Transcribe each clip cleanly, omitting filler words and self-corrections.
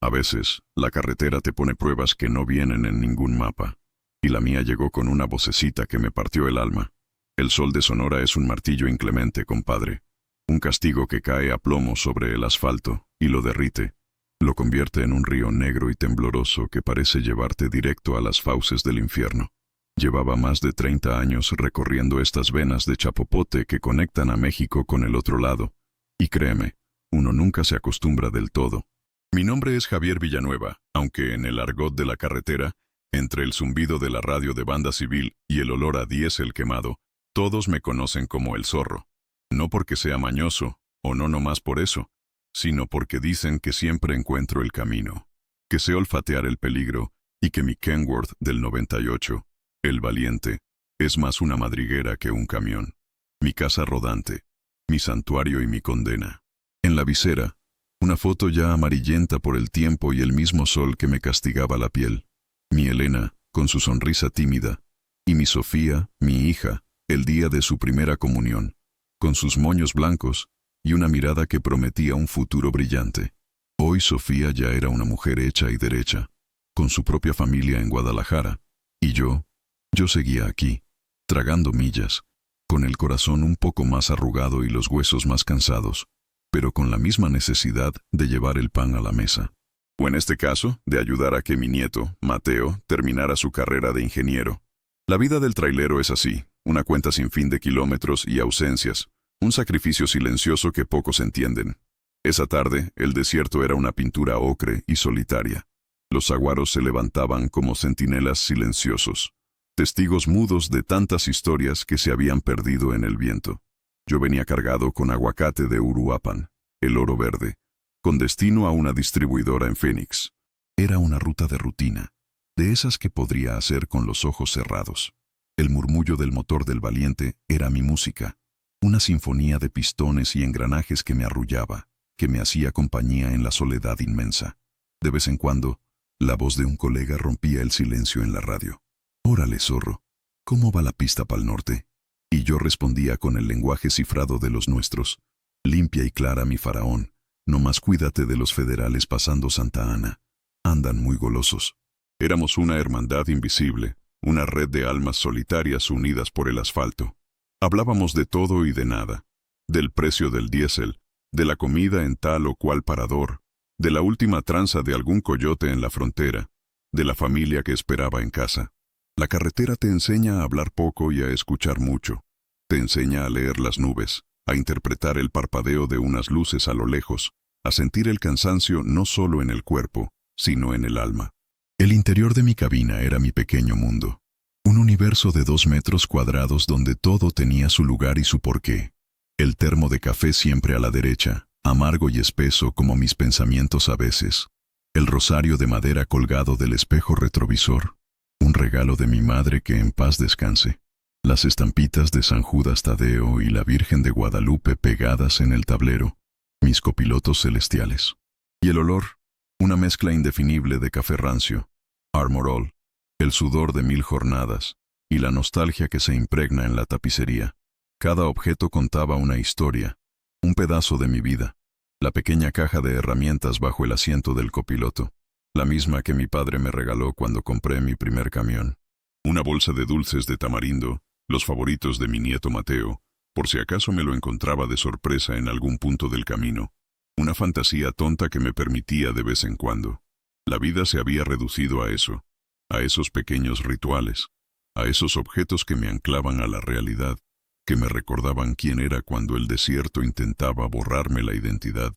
A veces, la carretera te pone pruebas que no vienen en ningún mapa. Y la mía llegó con una vocecita que me partió el alma. El sol de Sonora es un martillo inclemente, compadre. Un castigo que cae a plomo sobre el asfalto y lo derrite. Lo convierte en un río negro y tembloroso que parece llevarte directo a las fauces del infierno. Llevaba más de 30 años recorriendo estas venas de chapopote que conectan a México con el otro lado. Y créeme, uno nunca se acostumbra del todo. Mi nombre es Javier Villanueva, aunque en el argot de la carretera, entre el zumbido de la radio de banda civil y el olor a diésel quemado, todos me conocen como el Zorro. No porque sea mañoso, o no nomás por eso, sino porque dicen que siempre encuentro el camino, que sé olfatear el peligro y que mi Kenworth del 98, el valiente, es más una madriguera que un camión. Mi casa rodante, mi santuario y mi condena. En la visera, una foto ya amarillenta por el tiempo y el mismo sol que me castigaba la piel. Mi Elena, con su sonrisa tímida, y mi Sofía, mi hija, el día de su primera comunión, con sus moños blancos y una mirada que prometía un futuro brillante. Hoy Sofía ya era una mujer hecha y derecha, con su propia familia en Guadalajara, y yo seguía aquí, tragando millas, con el corazón un poco más arrugado y los huesos más cansados, pero con la misma necesidad de llevar el pan a la mesa. O en este caso, de ayudar a que mi nieto, Mateo, terminara su carrera de ingeniero. La vida del trailero es así, una cuenta sin fin de kilómetros y ausencias, un sacrificio silencioso que pocos entienden. Esa tarde, el desierto era una pintura ocre y solitaria. Los saguaros se levantaban como centinelas silenciosos, testigos mudos de tantas historias que se habían perdido en el viento. Yo venía cargado con aguacate de Uruapan, el oro verde, con destino a una distribuidora en Phoenix. Era una ruta de rutina, de esas que podría hacer con los ojos cerrados. El murmullo del motor del valiente era mi música, una sinfonía de pistones y engranajes que me arrullaba, que me hacía compañía en la soledad inmensa. De vez en cuando, la voz de un colega rompía el silencio en la radio. «Órale, zorro, ¿cómo va la pista pa'l norte?» Y yo respondía con el lenguaje cifrado de los nuestros. «Limpia y clara, mi faraón. Nomás cuídate de los federales pasando Santa Ana. Andan muy golosos». Éramos una hermandad invisible, una red de almas solitarias unidas por el asfalto. Hablábamos de todo y de nada. Del precio del diésel, de la comida en tal o cual parador, de la última tranza de algún coyote en la frontera, de la familia que esperaba en casa. La carretera te enseña a hablar poco y a escuchar mucho. Te enseña a leer las nubes, a interpretar el parpadeo de unas luces a lo lejos, a sentir el cansancio no solo en el cuerpo, sino en el alma. El interior de mi cabina era mi pequeño mundo. Un universo de 2 metros cuadrados donde todo tenía su lugar y su porqué. El termo de café siempre a la derecha, amargo y espeso como mis pensamientos a veces. El rosario de madera colgado del espejo retrovisor. Un regalo de mi madre que en paz descanse. Las estampitas de San Judas Tadeo y la Virgen de Guadalupe pegadas en el tablero. Mis copilotos celestiales. Y el olor, una mezcla indefinible de café rancio, Armor All, el sudor de 1000 jornadas y la nostalgia que se impregna en la tapicería. Cada objeto contaba una historia, un pedazo de mi vida. La pequeña caja de herramientas bajo el asiento del copiloto, la misma que mi padre me regaló cuando compré mi primer camión. Una bolsa de dulces de tamarindo, los favoritos de mi nieto Mateo, por si acaso me lo encontraba de sorpresa en algún punto del camino. Una fantasía tonta que me permitía de vez en cuando. La vida se había reducido a eso, a esos pequeños rituales, a esos objetos que me anclaban a la realidad, que me recordaban quién era cuando el desierto intentaba borrarme la identidad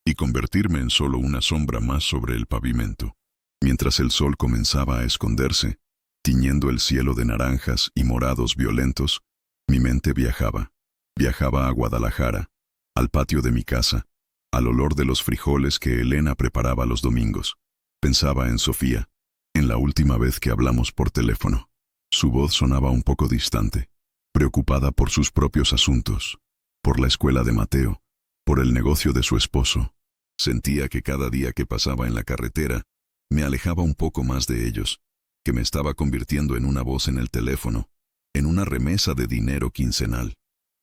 y convertirme en solo una sombra más sobre el pavimento. Mientras el sol comenzaba a esconderse, tiñendo el cielo de naranjas y morados violentos, mi mente viajaba. Viajaba a Guadalajara, al patio de mi casa, al olor de los frijoles que Elena preparaba los domingos. Pensaba en Sofía, en la última vez que hablamos por teléfono. Su voz sonaba un poco distante, preocupada por sus propios asuntos, por la escuela de Mateo, por el negocio de su esposo. Sentía que cada día que pasaba en la carretera, me alejaba un poco más de ellos, que me estaba convirtiendo en una voz en el teléfono, en una remesa de dinero quincenal.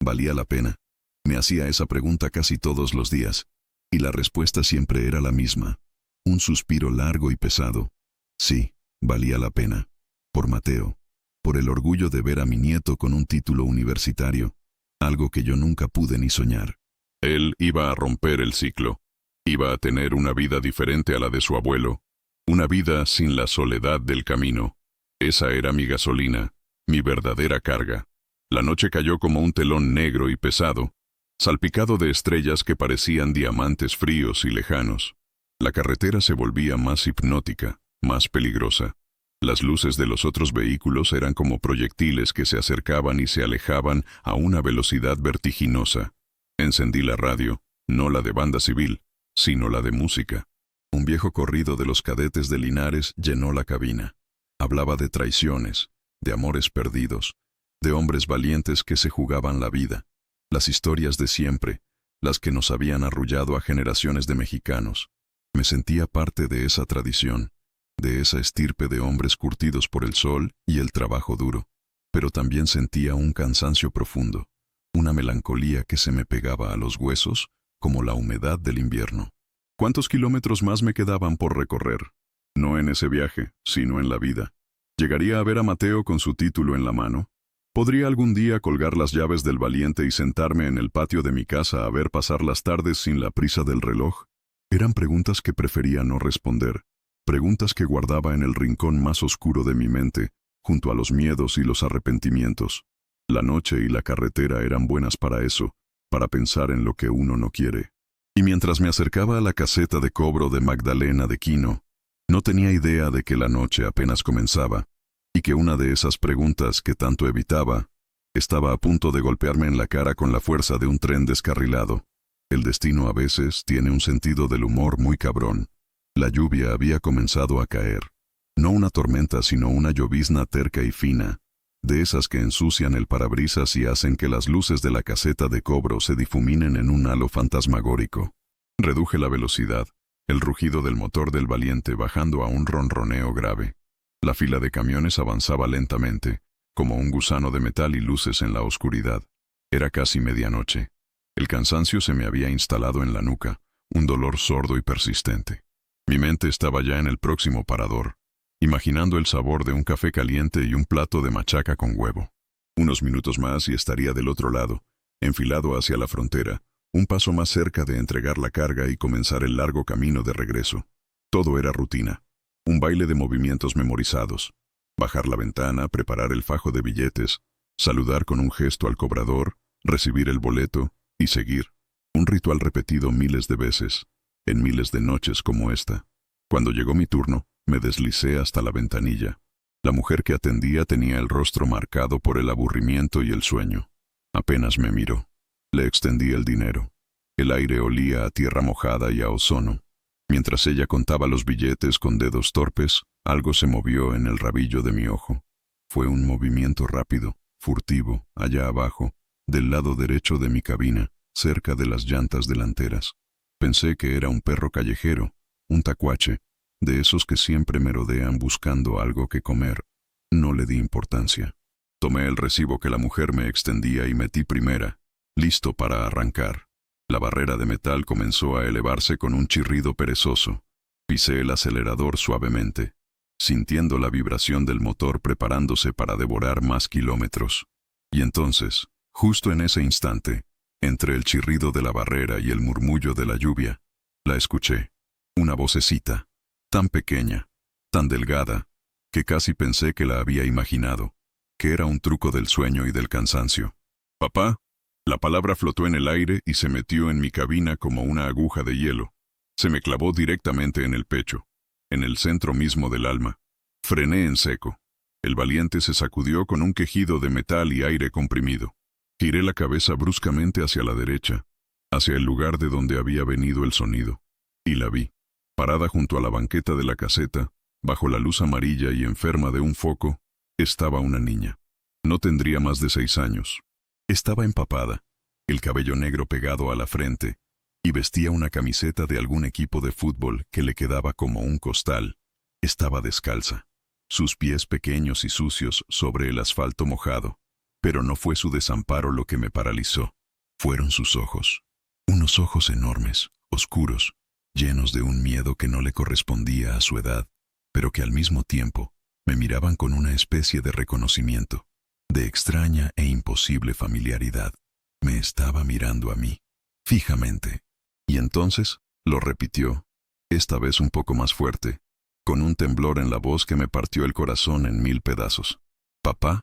¿Valía la pena? Me hacía esa pregunta casi todos los días, y la respuesta siempre era la misma. Un suspiro largo y pesado. Sí, valía la pena. Por Mateo. Por el orgullo de ver a mi nieto con un título universitario. Algo que yo nunca pude ni soñar. Él iba a romper el ciclo. Iba a tener una vida diferente a la de su abuelo. Una vida sin la soledad del camino. Esa era mi gasolina, mi verdadera carga. La noche cayó como un telón negro y pesado, salpicado de estrellas que parecían diamantes fríos y lejanos. La carretera se volvía más hipnótica, más peligrosa. Las luces de los otros vehículos eran como proyectiles que se acercaban y se alejaban a una velocidad vertiginosa. Encendí la radio, no la de banda civil, sino la de música. Un viejo corrido de los Cadetes de Linares llenó la cabina. Hablaba de traiciones, de amores perdidos, de hombres valientes que se jugaban la vida. Las historias de siempre, las que nos habían arrullado a generaciones de mexicanos. Me sentía parte de esa tradición, de esa estirpe de hombres curtidos por el sol y el trabajo duro, pero también sentía un cansancio profundo, una melancolía que se me pegaba a los huesos como la humedad del invierno. ¿Cuántos kilómetros más me quedaban por recorrer? No en ese viaje, sino en la vida. ¿Llegaría a ver a Mateo con su título en la mano? ¿Podría algún día colgar las llaves del Valiente y sentarme en el patio de mi casa a ver pasar las tardes sin la prisa del reloj? Eran preguntas que prefería no responder, preguntas que guardaba en el rincón más oscuro de mi mente, junto a los miedos y los arrepentimientos. La noche y la carretera eran buenas para eso, para pensar en lo que uno no quiere. Y mientras me acercaba a la caseta de cobro de Magdalena de Quino, no tenía idea de que la noche apenas comenzaba, y que una de esas preguntas que tanto evitaba estaba a punto de golpearme en la cara con la fuerza de un tren descarrilado. El destino a veces tiene un sentido del humor muy cabrón. La lluvia había comenzado a caer. No una tormenta, sino una llovizna terca y fina, de esas que ensucian el parabrisas y hacen que las luces de la caseta de cobro se difuminen en un halo fantasmagórico. Reduje la velocidad, el rugido del motor del Valiente bajando a un ronroneo grave. La fila de camiones avanzaba lentamente, como un gusano de metal y luces en la oscuridad. Era casi medianoche. El cansancio se me había instalado en la nuca, un dolor sordo y persistente. Mi mente estaba ya en el próximo parador, imaginando el sabor de un café caliente y un plato de machaca con huevo. Unos minutos más y estaría del otro lado, enfilado hacia la frontera, un paso más cerca de entregar la carga y comenzar el largo camino de regreso. Todo era rutina, un baile de movimientos memorizados. Bajar la ventana, preparar el fajo de billetes, saludar con un gesto al cobrador, recibir el boleto y seguir. Un ritual repetido miles de veces, en miles de noches como esta. Cuando llegó mi turno, me deslicé hasta la ventanilla. La mujer que atendía tenía el rostro marcado por el aburrimiento y el sueño. Apenas me miró. Le extendí el dinero. El aire olía a tierra mojada y a ozono. Mientras ella contaba los billetes con dedos torpes, algo se movió en el rabillo de mi ojo. Fue un movimiento rápido, furtivo, allá abajo, del lado derecho de mi cabina, cerca de las llantas delanteras. Pensé que era un perro callejero, un tacuache, de esos que siempre merodean buscando algo que comer. No le di importancia. Tomé el recibo que la mujer me extendía y metí primera, listo para arrancar. La barrera de metal comenzó a elevarse con un chirrido perezoso. Pisé el acelerador suavemente, sintiendo la vibración del motor preparándose para devorar más kilómetros. Y entonces, justo en ese instante, entre el chirrido de la barrera y el murmullo de la lluvia, la escuché. Una vocecita, tan pequeña, tan delgada, que casi pensé que la había imaginado, que era un truco del sueño y del cansancio. «Papá». La palabra flotó en el aire y se metió en mi cabina como una aguja de hielo. Se me clavó directamente en el pecho, en el centro mismo del alma. Frené en seco. El Valiente se sacudió con un quejido de metal y aire comprimido. Giré la cabeza bruscamente hacia la derecha, hacia el lugar de donde había venido el sonido. Y la vi, parada junto a la banqueta de la caseta, bajo la luz amarilla y enferma de un foco, estaba una niña. No tendría más de 6 años. Estaba empapada, el cabello negro pegado a la frente, y vestía una camiseta de algún equipo de fútbol que le quedaba como un costal. Estaba descalza, sus pies pequeños y sucios sobre el asfalto mojado. Pero no fue su desamparo lo que me paralizó. Fueron sus ojos. Unos ojos enormes, oscuros, llenos de un miedo que no le correspondía a su edad, pero que al mismo tiempo me miraban con una especie de reconocimiento, de extraña e imposible familiaridad. Me estaba mirando a mí, fijamente. Y entonces lo repitió, esta vez un poco más fuerte, con un temblor en la voz que me partió el corazón en 1000 pedazos. Papá,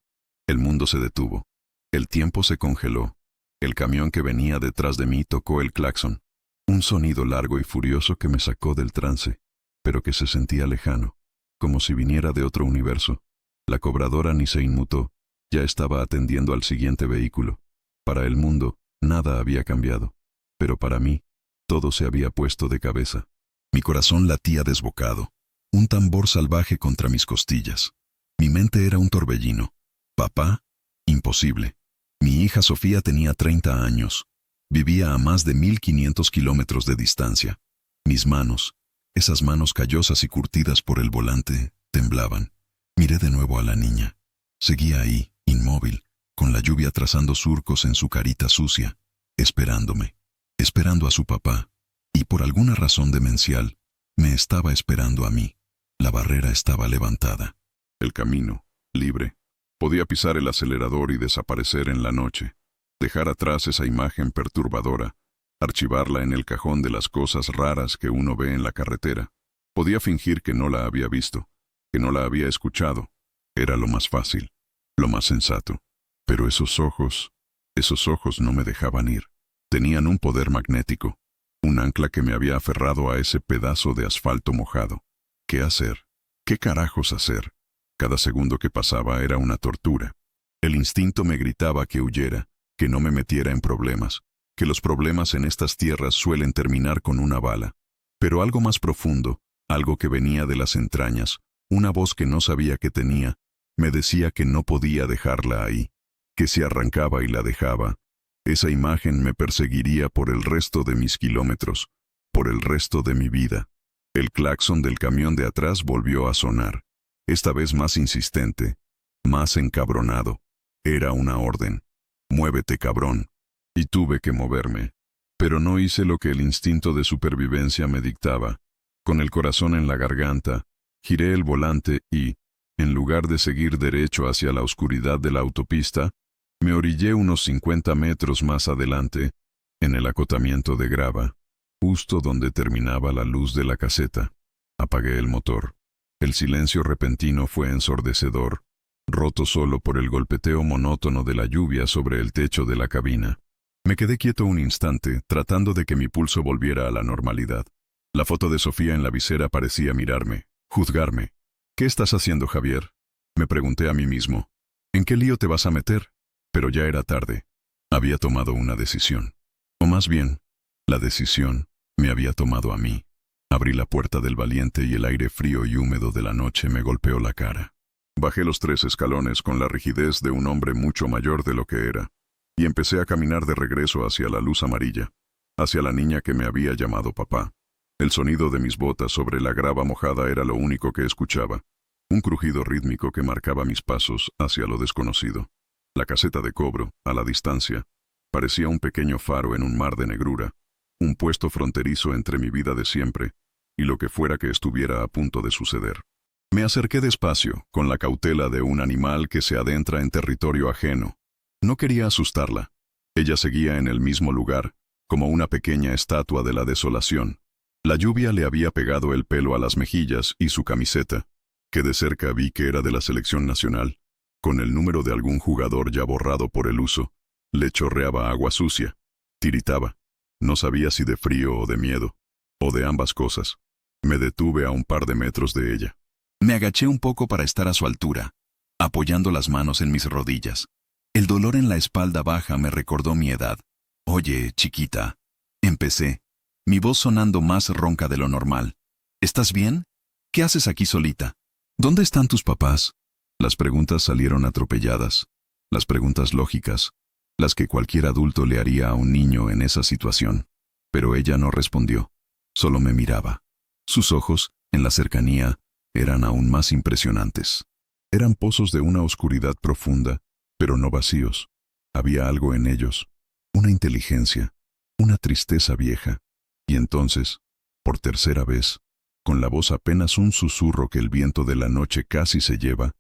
el mundo se detuvo. El tiempo se congeló. El camión que venía detrás de mí tocó el claxon. Un sonido largo y furioso que me sacó del trance, pero que se sentía lejano, como si viniera de otro universo. La cobradora ni se inmutó, ya estaba atendiendo al siguiente vehículo. Para el mundo, nada había cambiado, pero para mí, todo se había puesto de cabeza. Mi corazón latía desbocado, un tambor salvaje contra mis costillas. Mi mente era un torbellino. Papá, imposible. Mi hija Sofía tenía 30 años. Vivía a más de 1500 kilómetros de distancia. Mis manos, esas manos callosas y curtidas por el volante, temblaban. Miré de nuevo a la niña. Seguía ahí, inmóvil, con la lluvia trazando surcos en su carita sucia, esperándome, esperando a su papá, y por alguna razón demencial, me estaba esperando a mí. La barrera estaba levantada. El camino, libre. Podía pisar el acelerador y desaparecer en la noche, dejar atrás esa imagen perturbadora, archivarla en el cajón de las cosas raras que uno ve en la carretera. Podía fingir que no la había visto, que no la había escuchado. Era lo más fácil, lo más sensato. Pero esos ojos no me dejaban ir. Tenían un poder magnético, un ancla que me había aferrado a ese pedazo de asfalto mojado. ¿Qué hacer? ¿Qué carajos hacer? Cada segundo que pasaba era una tortura. El instinto me gritaba que huyera, que no me metiera en problemas, que los problemas en estas tierras suelen terminar con una bala. Pero algo más profundo, algo que venía de las entrañas, una voz que no sabía que tenía, me decía que no podía dejarla ahí, que si arrancaba y la dejaba, esa imagen me perseguiría por el resto de mis kilómetros, por el resto de mi vida. El claxon del camión de atrás volvió a sonar, esta vez más insistente, más encabronado. Era una orden. Muévete, cabrón. Y tuve que moverme. Pero no hice lo que el instinto de supervivencia me dictaba. Con el corazón en la garganta, giré el volante y, en lugar de seguir derecho hacia la oscuridad de la autopista, me orillé unos 50 metros más adelante, en el acotamiento de grava, justo donde terminaba la luz de la caseta. Apagué el motor. El silencio repentino fue ensordecedor, roto solo por el golpeteo monótono de la lluvia sobre el techo de la cabina. Me quedé quieto un instante, tratando de que mi pulso volviera a la normalidad. La foto de Sofía en la visera parecía mirarme, juzgarme. ¿Qué estás haciendo, Javier? Me pregunté a mí mismo. ¿En qué lío te vas a meter? Pero ya era tarde. Había tomado una decisión. O más bien, la decisión me había tomado a mí. Abrí la puerta del valiente y el aire frío y húmedo de la noche me golpeó la cara. Bajé los 3 escalones con la rigidez de un hombre mucho mayor de lo que era, y empecé a caminar de regreso hacia la luz amarilla, hacia la niña que me había llamado papá. El sonido de mis botas sobre la grava mojada era lo único que escuchaba, un crujido rítmico que marcaba mis pasos hacia lo desconocido. La caseta de cobro, a la distancia, parecía un pequeño faro en un mar de negrura, un puesto fronterizo entre mi vida de siempre y lo que fuera que estuviera a punto de suceder. Me acerqué despacio, con la cautela de un animal que se adentra en territorio ajeno. No quería asustarla. Ella seguía en el mismo lugar, como una pequeña estatua de la desolación. La lluvia le había pegado el pelo a las mejillas y su camiseta, que de cerca vi que era de la selección nacional, con el número de algún jugador ya borrado por el uso, le chorreaba agua sucia. Tiritaba. No sabía si de frío o de miedo, o de ambas cosas. Me detuve a un par de metros de ella. Me agaché un poco para estar a su altura, apoyando las manos en mis rodillas. El dolor en la espalda baja me recordó mi edad. Oye, chiquita, empecé, mi voz sonando más ronca de lo normal. ¿Estás bien? ¿Qué haces aquí solita? ¿Dónde están tus papás? Las preguntas salieron atropelladas, las preguntas lógicas, las que cualquier adulto le haría a un niño en esa situación. Pero ella no respondió, solo me miraba. Sus ojos, en la cercanía, eran aún más impresionantes. Eran pozos de una oscuridad profunda, pero no vacíos. Había algo en ellos, una inteligencia, una tristeza vieja. Y entonces, Por tercera vez, con la voz apenas un susurro que el viento de la noche casi se lleva,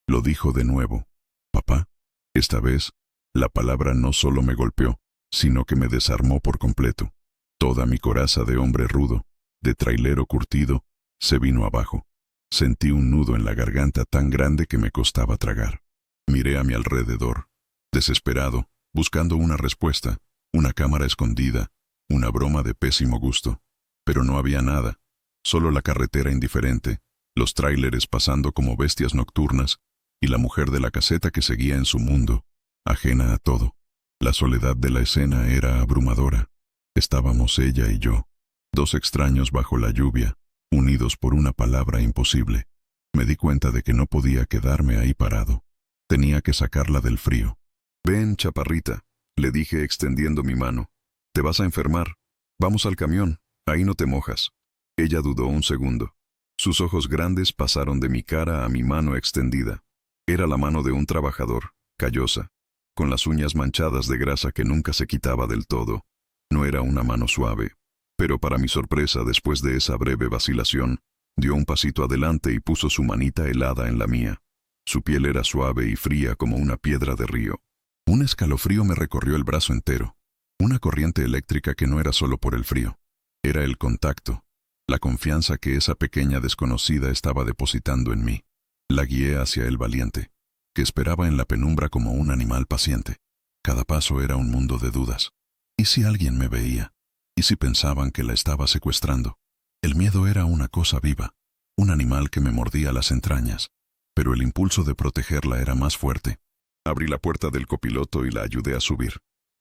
lo dijo de nuevo. Papá. Esta vez, la palabra no solo me golpeó, sino que me desarmó por completo. Toda mi coraza de hombre rudo, de trailero curtido, se vino abajo. Sentí un nudo en la garganta tan grande que me costaba tragar. Miré a mi alrededor, desesperado, buscando una respuesta, una cámara escondida, una broma de pésimo gusto. Pero no había nada, solo la carretera indiferente, los tráileres pasando como bestias nocturnas, y la mujer de la caseta que seguía en su mundo, ajena a todo. La soledad de la escena era abrumadora. Estábamos ella y yo, dos extraños bajo la lluvia, unidos por una palabra imposible. Me di cuenta de que no podía quedarme ahí parado. Tenía que sacarla del frío. «Ven, chaparrita», le dije extendiendo mi mano. «Te vas a enfermar. Vamos al camión, ahí no te mojas». Ella dudó un segundo. Sus ojos grandes pasaron de mi cara a mi mano extendida. Era la mano de un trabajador, callosa, con las uñas manchadas de grasa que nunca se quitaba del todo. No era una mano suave, pero para mi sorpresa, después de esa breve vacilación, dio un pasito adelante y puso su manita helada en la mía. Su piel era suave y fría como una piedra de río. Un escalofrío me recorrió el brazo entero. Una corriente eléctrica que no era solo por el frío. Era el contacto, la confianza que esa pequeña desconocida estaba depositando en mí. La guié hacia el valiente, que esperaba en la penumbra como un animal paciente. Cada paso era un mundo de dudas. ¿Y si alguien me veía? ¿Y si pensaban que la estaba secuestrando? El miedo era una cosa viva, un animal que me mordía las entrañas, pero el impulso de protegerla era más fuerte. Abrí la puerta del copiloto y la ayudé a subir.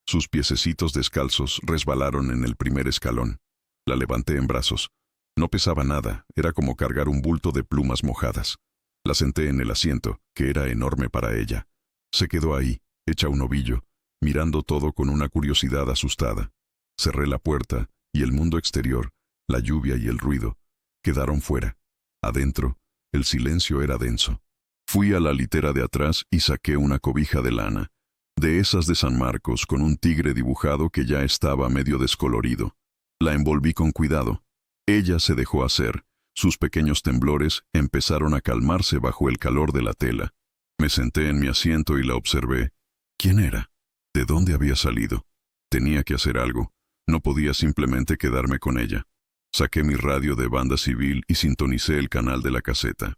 Sus piececitos descalzos resbalaron en el primer escalón. La levanté en brazos. No pesaba nada, era como cargar un bulto de plumas mojadas. La senté en el asiento, que era enorme para ella. Se quedó ahí, hecha un ovillo, mirando todo con una curiosidad asustada. Cerré la puerta, y el mundo exterior, la lluvia y el ruido, quedaron fuera. Adentro, el silencio era denso. Fui a la litera de atrás y saqué una cobija de lana, de esas de San Marcos con un tigre dibujado que ya estaba medio descolorido. La envolví con cuidado. Ella se dejó hacer. Sus pequeños temblores empezaron a calmarse bajo el calor de la tela. Me senté en mi asiento y la observé. ¿Quién era? ¿De dónde había salido? Tenía que hacer algo. No podía simplemente quedarme con ella. Saqué mi radio de banda civil y sintonicé el canal de la caseta.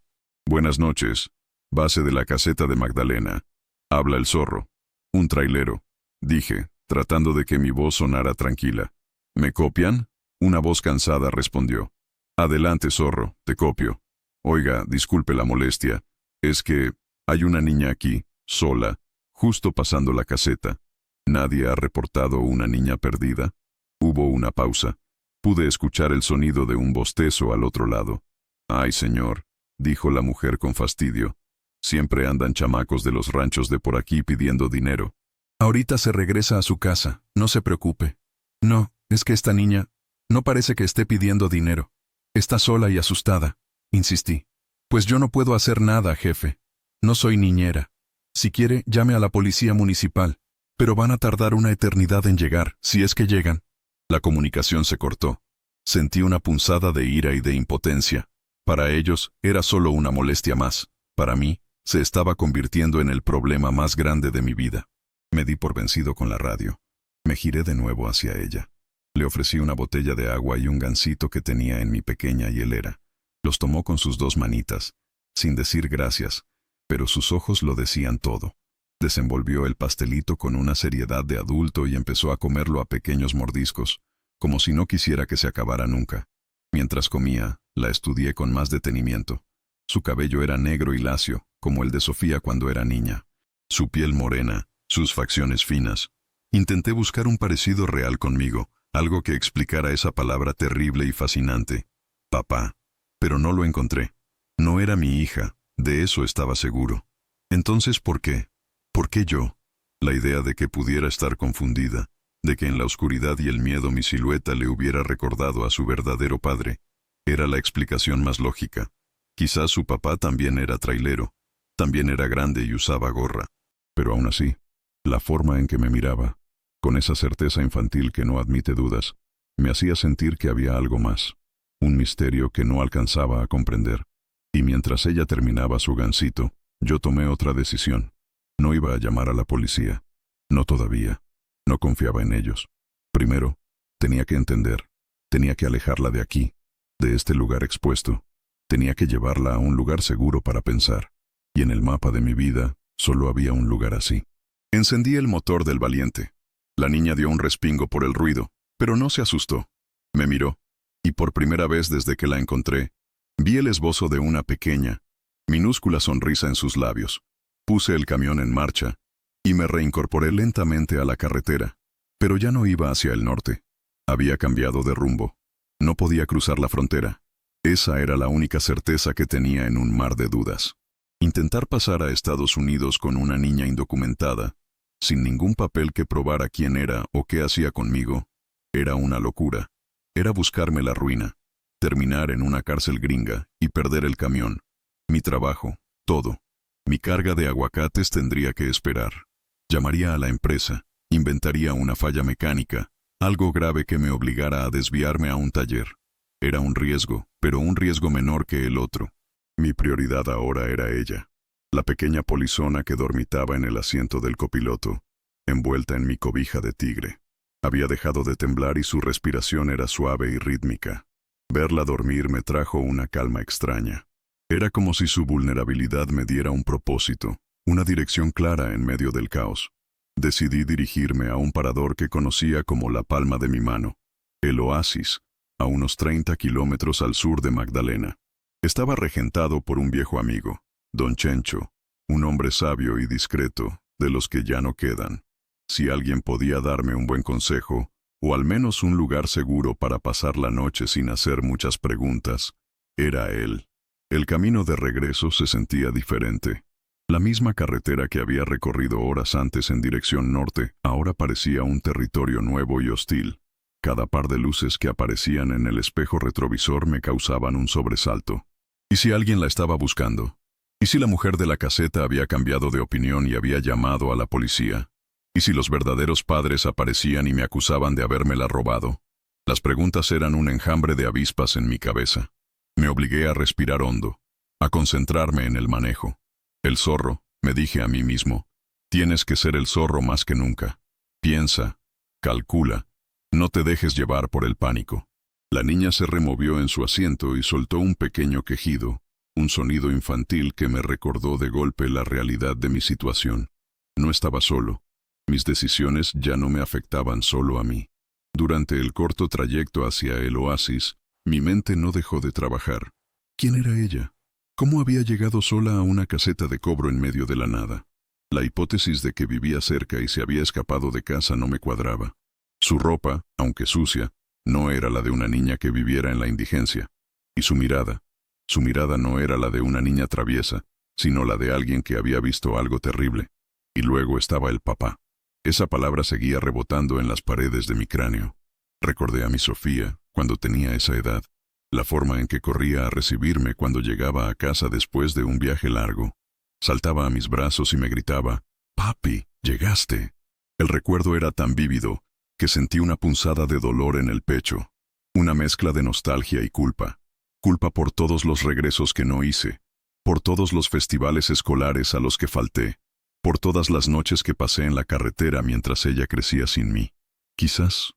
«Buenas noches. Base de la caseta de Magdalena. Habla el zorro. Un trailero», dije, tratando de que mi voz sonara tranquila. «¿Me copian?», una voz cansada respondió. «Adelante, zorro, te copio. Oiga, disculpe la molestia. Es que hay una niña aquí, sola, justo pasando la caseta. ¿Nadie ha reportado una niña perdida?» Hubo una pausa. Pude escuchar el sonido de un bostezo al otro lado. «Ay, señor», dijo la mujer con fastidio. «Siempre andan chamacos de los ranchos de por aquí pidiendo dinero». «Ahorita se regresa a su casa, no se preocupe». «No, es que esta niña no parece que esté pidiendo dinero. Está sola y asustada», insistí. «Pues yo no puedo hacer nada, jefe. No soy niñera. Si quiere, llame a la policía municipal. Pero van a tardar una eternidad en llegar, si es que llegan». La comunicación se cortó. Sentí una punzada de ira y de impotencia. Para ellos, era solo una molestia más. Para mí, se estaba convirtiendo en el problema más grande de mi vida. Me di por vencido con la radio. Me giré de nuevo hacia ella. Le ofrecí una botella de agua y un gansito que tenía en mi pequeña hielera. Los tomó con sus dos manitas, sin decir gracias, pero sus ojos lo decían todo. Desenvolvió el pastelito con una seriedad de adulto y empezó a comerlo a pequeños mordiscos, como si no quisiera que se acabara nunca. Mientras comía, la estudié con más detenimiento. Su cabello era negro y lacio, como el de Sofía cuando era niña. Su piel morena, sus facciones finas. Intenté buscar un parecido real conmigo, algo que explicara esa palabra terrible y fascinante, papá. Pero no lo encontré. No era mi hija, de eso estaba seguro. Entonces, ¿por qué? ¿Por qué yo? La idea de que pudiera estar confundida, de que en la oscuridad y el miedo mi silueta le hubiera recordado a su verdadero padre, era la explicación más lógica. Quizás su papá también era trailero, también era grande y usaba gorra. Pero aún así, la forma en que me miraba, con esa certeza infantil que no admite dudas, me hacía sentir que había algo más. un misterio que no alcanzaba a comprender. Y mientras ella terminaba su gansito, yo tomé otra decisión. No iba a llamar a la policía. No todavía. No confiaba en ellos. Primero, tenía que entender. Tenía que alejarla de aquí, de este lugar expuesto. Tenía que llevarla a un lugar seguro para pensar. Y en el mapa de mi vida, solo había un lugar así. Encendí el motor del Valiente. La niña dio un respingo por el ruido, pero no se asustó. Me miró, y por primera vez desde que la encontré, vi el esbozo de una pequeña, minúscula sonrisa en sus labios. Puse el camión en marcha, y me reincorporé lentamente a la carretera. Pero ya no iba hacia el norte. Había cambiado de rumbo. No podía cruzar la frontera. Esa era la única certeza que tenía en un mar de dudas. Intentar pasar a Estados Unidos con una niña indocumentada, sin ningún papel que probara quién era o qué hacía conmigo, era una locura. Era buscarme la ruina, terminar en una cárcel gringa y perder el camión, mi trabajo, todo. Mi carga de aguacates tendría que esperar. Llamaría a la empresa, inventaría una falla mecánica, algo grave que me obligara a desviarme a un taller. Era un riesgo, pero un riesgo menor que el otro. Mi prioridad ahora era ella, la pequeña polizona que dormitaba en el asiento del copiloto, envuelta en mi cobija de tigre. Había dejado de temblar y su respiración era suave y rítmica. Verla dormir me trajo una calma extraña. Era como si su vulnerabilidad me diera un propósito, una dirección clara en medio del caos. Decidí dirigirme a un parador que conocía como la palma de mi mano, el Oasis, a unos 30 kilómetros al sur de Magdalena. Estaba regentado por un viejo amigo, Don Chencho, un hombre sabio y discreto, de los que ya no quedan. Si alguien podía darme un buen consejo, o al menos un lugar seguro para pasar la noche sin hacer muchas preguntas, era él. El camino de regreso se sentía diferente. La misma carretera que había recorrido horas antes en dirección norte, ahora parecía un territorio nuevo y hostil. Cada par de luces que aparecían en el espejo retrovisor me causaban un sobresalto. ¿Y si alguien la estaba buscando? ¿Y si la mujer de la caseta había cambiado de opinión y había llamado a la policía? ¿Y si los verdaderos padres aparecían y me acusaban de habérmela robado? Las preguntas eran un enjambre de avispas en mi cabeza. Me obligué a respirar hondo, a concentrarme en el manejo. El zorro, me dije a mí mismo, tienes que ser el zorro más que nunca. Piensa, calcula, no te dejes llevar por el pánico. La niña se removió en su asiento y soltó un pequeño quejido, un sonido infantil que me recordó de golpe la realidad de mi situación. No estaba solo. Mis decisiones ya no me afectaban solo a mí. Durante el corto trayecto hacia el Oasis, mi mente no dejó de trabajar. ¿Quién era ella? ¿Cómo había llegado sola a una caseta de cobro en medio de la nada? La hipótesis de que vivía cerca y se había escapado de casa no me cuadraba. Su ropa, aunque sucia, no era la de una niña que viviera en la indigencia. Y su mirada no era la de una niña traviesa, sino la de alguien que había visto algo terrible. Y luego estaba el papá. Esa palabra seguía rebotando en las paredes de mi cráneo. Recordé a mi Sofía, cuando tenía esa edad. La forma en que corría a recibirme cuando llegaba a casa después de un viaje largo. Saltaba a mis brazos y me gritaba, «Papi, llegaste». El recuerdo era tan vívido que sentí una punzada de dolor en el pecho. Una mezcla de nostalgia y culpa. Culpa por todos los regresos que no hice, por todos los festivales escolares a los que falté, por todas las noches que pasé en la carretera mientras ella crecía sin mí. Quizás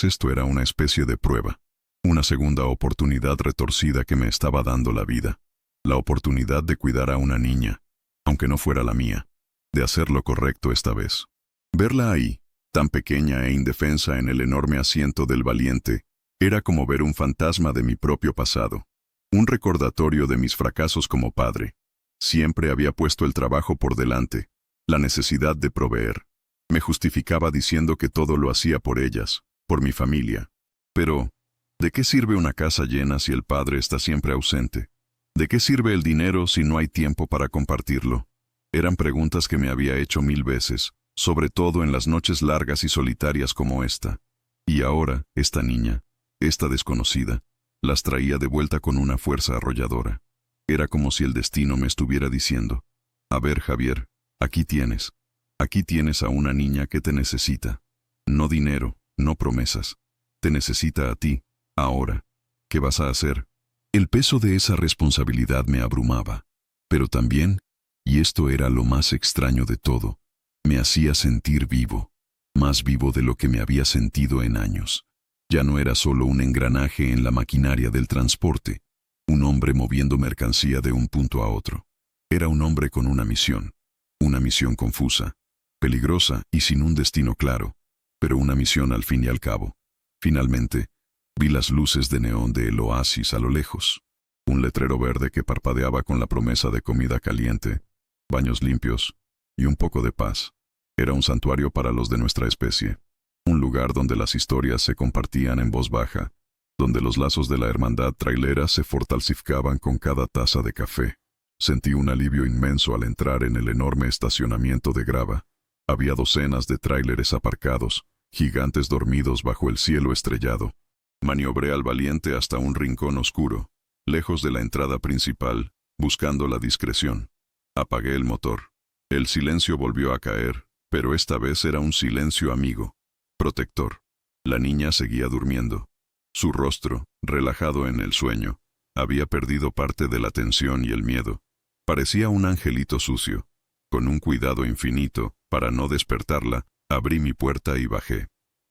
esto era una especie de prueba. Una segunda oportunidad retorcida que me estaba dando la vida. La oportunidad de cuidar a una niña, aunque no fuera la mía, de hacer lo correcto esta vez. Verla ahí, tan pequeña e indefensa en el enorme asiento del Valiente, era como ver un fantasma de mi propio pasado. Un recordatorio de mis fracasos como padre. Siempre había puesto el trabajo por delante, la necesidad de proveer. Me justificaba diciendo que todo lo hacía por ellas, por mi familia. Pero, ¿de qué sirve una casa llena si el padre está siempre ausente? ¿De qué sirve el dinero si no hay tiempo para compartirlo? Eran preguntas que me había hecho 1000 veces, sobre todo en las noches largas y solitarias como esta. Y ahora, esta niña, esta desconocida, las traía de vuelta con una fuerza arrolladora. Era como si el destino me estuviera diciendo, «A ver, Javier, aquí tienes a una niña que te necesita. No dinero, no promesas. Te necesita a ti, ahora. ¿Qué vas a hacer? El peso de esa responsabilidad me abrumaba, pero también, y esto era lo más extraño de todo, me hacía sentir vivo, más vivo de lo que me había sentido en años. Ya no era solo un engranaje en la maquinaria del transporte, un hombre moviendo mercancía de un punto a otro. Era un hombre con una misión confusa, peligrosa y sin un destino claro, pero una misión al fin y al cabo. Finalmente, vi las luces de neón del oasis a lo lejos. Un letrero verde que parpadeaba con la promesa de comida caliente, baños limpios y un poco de paz. Era un santuario para los de nuestra especie. Un lugar donde las historias se compartían en voz baja, donde los lazos de la hermandad trailera se fortalecificaban con cada taza de café. Sentí un alivio inmenso al entrar en el enorme estacionamiento de grava. Había docenas de tráileres aparcados, gigantes dormidos bajo el cielo estrellado. Maniobré al valiente hasta un rincón oscuro, lejos de la entrada principal, buscando la discreción. Apagué el motor. El silencio volvió a caer, pero esta vez era un silencio amigo, protector. La niña seguía durmiendo. Su rostro, relajado en el sueño, había perdido parte de la tensión y el miedo. Parecía un angelito sucio. Con un cuidado infinito, para no despertarla, abrí mi puerta y bajé.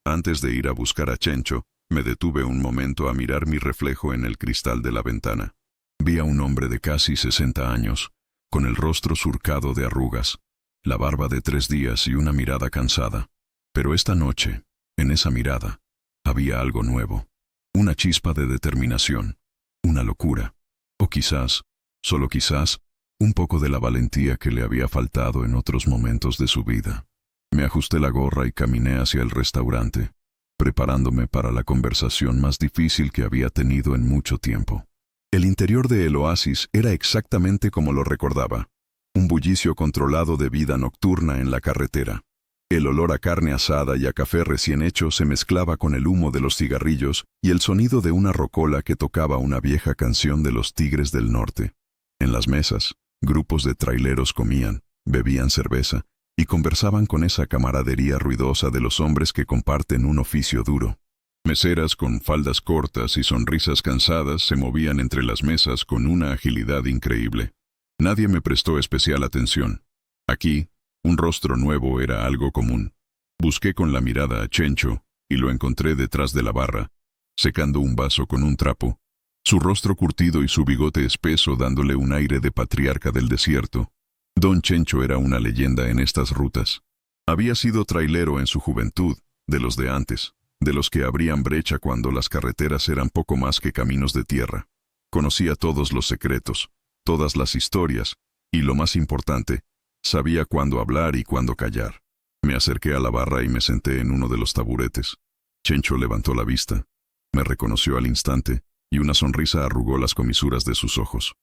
Antes de ir a buscar a Chencho, me detuve un momento a mirar mi reflejo en el cristal de la ventana. Vi a un hombre de casi 60 años, con el rostro surcado de arrugas, la barba de 3 días y una mirada cansada. Pero esta noche, en esa mirada, había algo nuevo. Una chispa de determinación, una locura, o quizás, solo quizás, un poco de la valentía que le había faltado en otros momentos de su vida. Me ajusté la gorra y caminé hacia el restaurante, preparándome para la conversación más difícil que había tenido en mucho tiempo. El interior de el oasis era exactamente como lo recordaba, un bullicio controlado de vida nocturna en la carretera. El olor a carne asada y a café recién hecho se mezclaba con el humo de los cigarrillos y el sonido de una rocola que tocaba una vieja canción de los Tigres del Norte. En las mesas, grupos de traileros comían, bebían cerveza y conversaban con esa camaradería ruidosa de los hombres que comparten un oficio duro. Meseras con faldas cortas y sonrisas cansadas se movían entre las mesas con una agilidad increíble. Nadie me prestó especial atención. Aquí, un rostro nuevo era algo común. Busqué con la mirada a Chencho y lo encontré detrás de la barra, secando un vaso con un trapo, su rostro curtido y su bigote espeso dándole un aire de patriarca del desierto. Don Chencho era una leyenda en estas rutas. Había sido trailero en su juventud, de los de antes, de los que abrían brecha cuando las carreteras eran poco más que caminos de tierra. Conocía todos los secretos, todas las historias, y lo más importante, sabía cuándo hablar y cuándo callar. Me acerqué a la barra y me senté en uno de los taburetes. Chencho levantó la vista, me reconoció al instante, y una sonrisa arrugó las comisuras de sus ojos.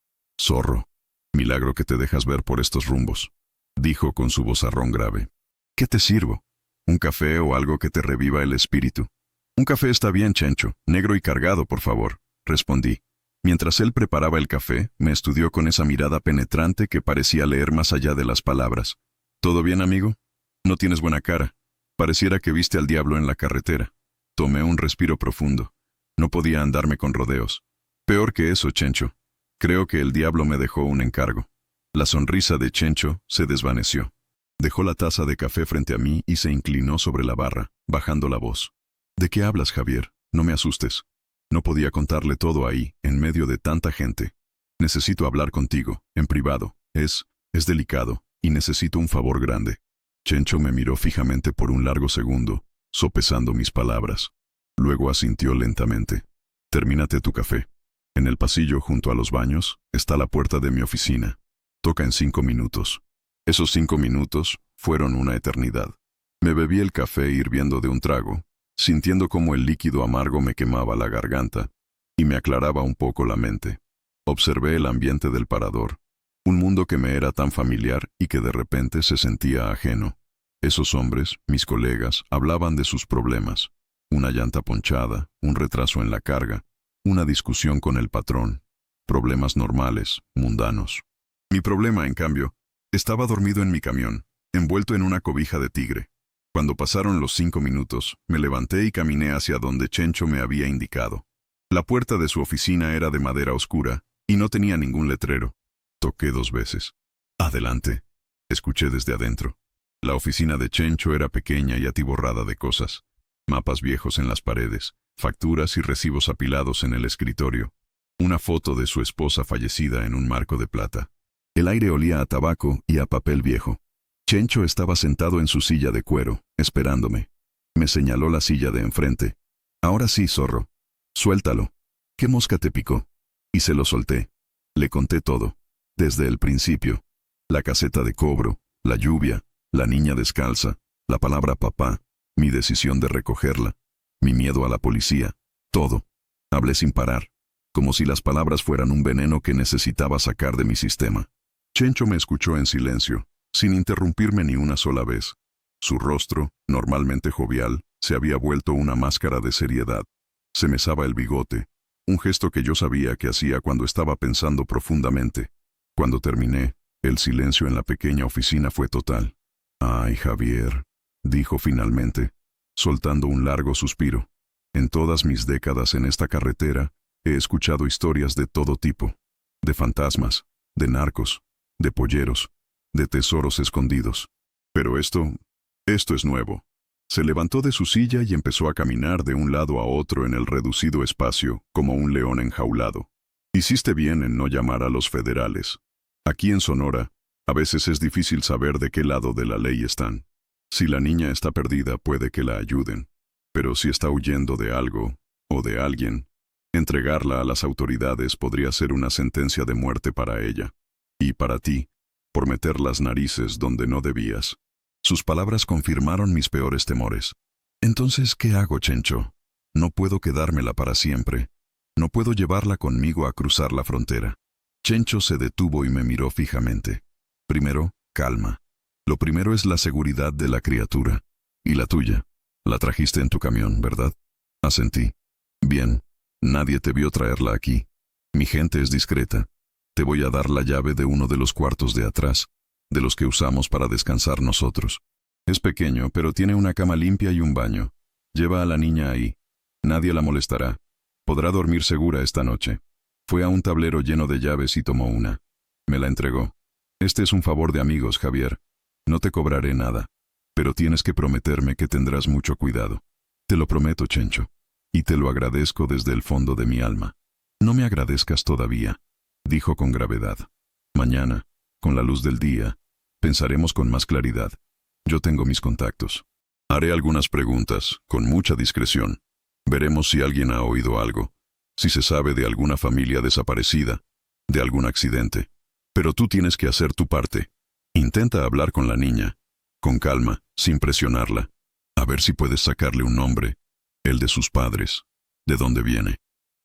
«Zorro, milagro que te dejas ver por estos rumbos», dijo con su vozarrón grave. «¿Qué te sirvo? ¿Un café o algo que te reviva el espíritu?» «Un café está bien, Chencho, negro y cargado, por favor», respondí. Mientras él preparaba el café, me estudió con esa mirada penetrante que parecía leer más allá de las palabras. «¿Todo bien, amigo? No tienes buena cara. Pareciera que viste al diablo en la carretera». Tomé un respiro profundo. No podía andarme con rodeos. «Peor que eso, Chencho. Creo que el diablo me dejó un encargo». La sonrisa de Chencho se desvaneció. Dejó la taza de café frente a mí y se inclinó sobre la barra, bajando la voz. «¿De qué hablas, Javier? No me asustes». No podía contarle todo ahí, en medio de tanta gente. «Necesito hablar contigo, en privado. Es delicado, y necesito un favor grande». Chencho me miró fijamente por un largo segundo, sopesando mis palabras. Luego asintió lentamente. «Termínate tu café. En el pasillo, junto a los baños, está la puerta de mi oficina. Toca en 5 minutos». Esos 5 minutos fueron una eternidad. Me bebí el café hirviendo de un trago, sintiendo cómo el líquido amargo me quemaba la garganta y me aclaraba un poco la mente. Observé el ambiente del parador, un mundo que me era tan familiar y que de repente se sentía ajeno. Esos hombres, mis colegas, hablaban de sus problemas. Una llanta ponchada, un retraso en la carga, una discusión con el patrón. Problemas normales, mundanos. Mi problema, en cambio, estaba dormido en mi camión, envuelto en una cobija de tigre. Cuando pasaron los 5 minutos, me levanté y caminé hacia donde Chencho me había indicado. La puerta de su oficina era de madera oscura y no tenía ningún letrero. Toqué 2 veces. Adelante, escuché desde adentro. La oficina de Chencho era pequeña y atiborrada de cosas. Mapas viejos en las paredes, facturas y recibos apilados en el escritorio. Una foto de su esposa fallecida en un marco de plata. El aire olía a tabaco y a papel viejo. Chencho estaba sentado en su silla de cuero, esperándome. Me señaló la silla de enfrente. Ahora sí, zorro. Suéltalo. ¿Qué mosca te picó? Y se lo solté. Le conté todo. Desde el principio. La caseta de cobro, la lluvia, la niña descalza, la palabra papá, mi decisión de recogerla, mi miedo a la policía, todo. Hablé sin parar, como si las palabras fueran un veneno que necesitaba sacar de mi sistema. Chencho me escuchó en silencio, sin interrumpirme ni una sola vez. Su rostro, normalmente jovial, se había vuelto una máscara de seriedad. Se mesaba el bigote, un gesto que yo sabía que hacía cuando estaba pensando profundamente. Cuando terminé, el silencio en la pequeña oficina fue total. «Ay, Javier», dijo finalmente, soltando un largo suspiro. «En todas mis décadas en esta carretera, he escuchado historias de todo tipo. De fantasmas, de narcos, de polleros, de tesoros escondidos. Pero esto es nuevo». Se levantó de su silla y empezó a caminar de un lado a otro en el reducido espacio, como un león enjaulado. «Hiciste bien en no llamar a los federales. Aquí en Sonora, a veces es difícil saber de qué lado de la ley están. Si la niña está perdida, puede que la ayuden. Pero si está huyendo de algo, o de alguien, entregarla a las autoridades podría ser una sentencia de muerte para ella. Y para ti, por meter las narices donde no debías». Sus palabras confirmaron mis peores temores. «Entonces, ¿qué hago, Chencho? No puedo quedármela para siempre. No puedo llevarla conmigo a cruzar la frontera». Chencho se detuvo y me miró fijamente. «Primero, calma. Lo primero es la seguridad de la criatura. Y la tuya. La trajiste en tu camión, ¿verdad?» Asentí. «Bien. Nadie te vio traerla aquí. Mi gente es discreta. Te voy a dar la llave de uno de los cuartos de atrás, de los que usamos para descansar nosotros. Es pequeño, pero tiene una cama limpia y un baño. Lleva a la niña ahí. Nadie la molestará. Podrá dormir segura esta noche». Fue a un tablero lleno de llaves y tomó una. Me la entregó. «Este es un favor de amigos, Javier. No te cobraré nada. Pero tienes que prometerme que tendrás mucho cuidado». «Te lo prometo, Chencho. Y te lo agradezco desde el fondo de mi alma». «No me agradezcas todavía», dijo con gravedad. «Mañana, con la luz del día, pensaremos con más claridad. Yo tengo mis contactos. Haré algunas preguntas, con mucha discreción. Veremos si alguien ha oído algo. Si se sabe de alguna familia desaparecida, de algún accidente. Pero tú tienes que hacer tu parte. Intenta hablar con la niña, con calma, sin presionarla. A ver si puedes sacarle un nombre, el de sus padres, de dónde viene.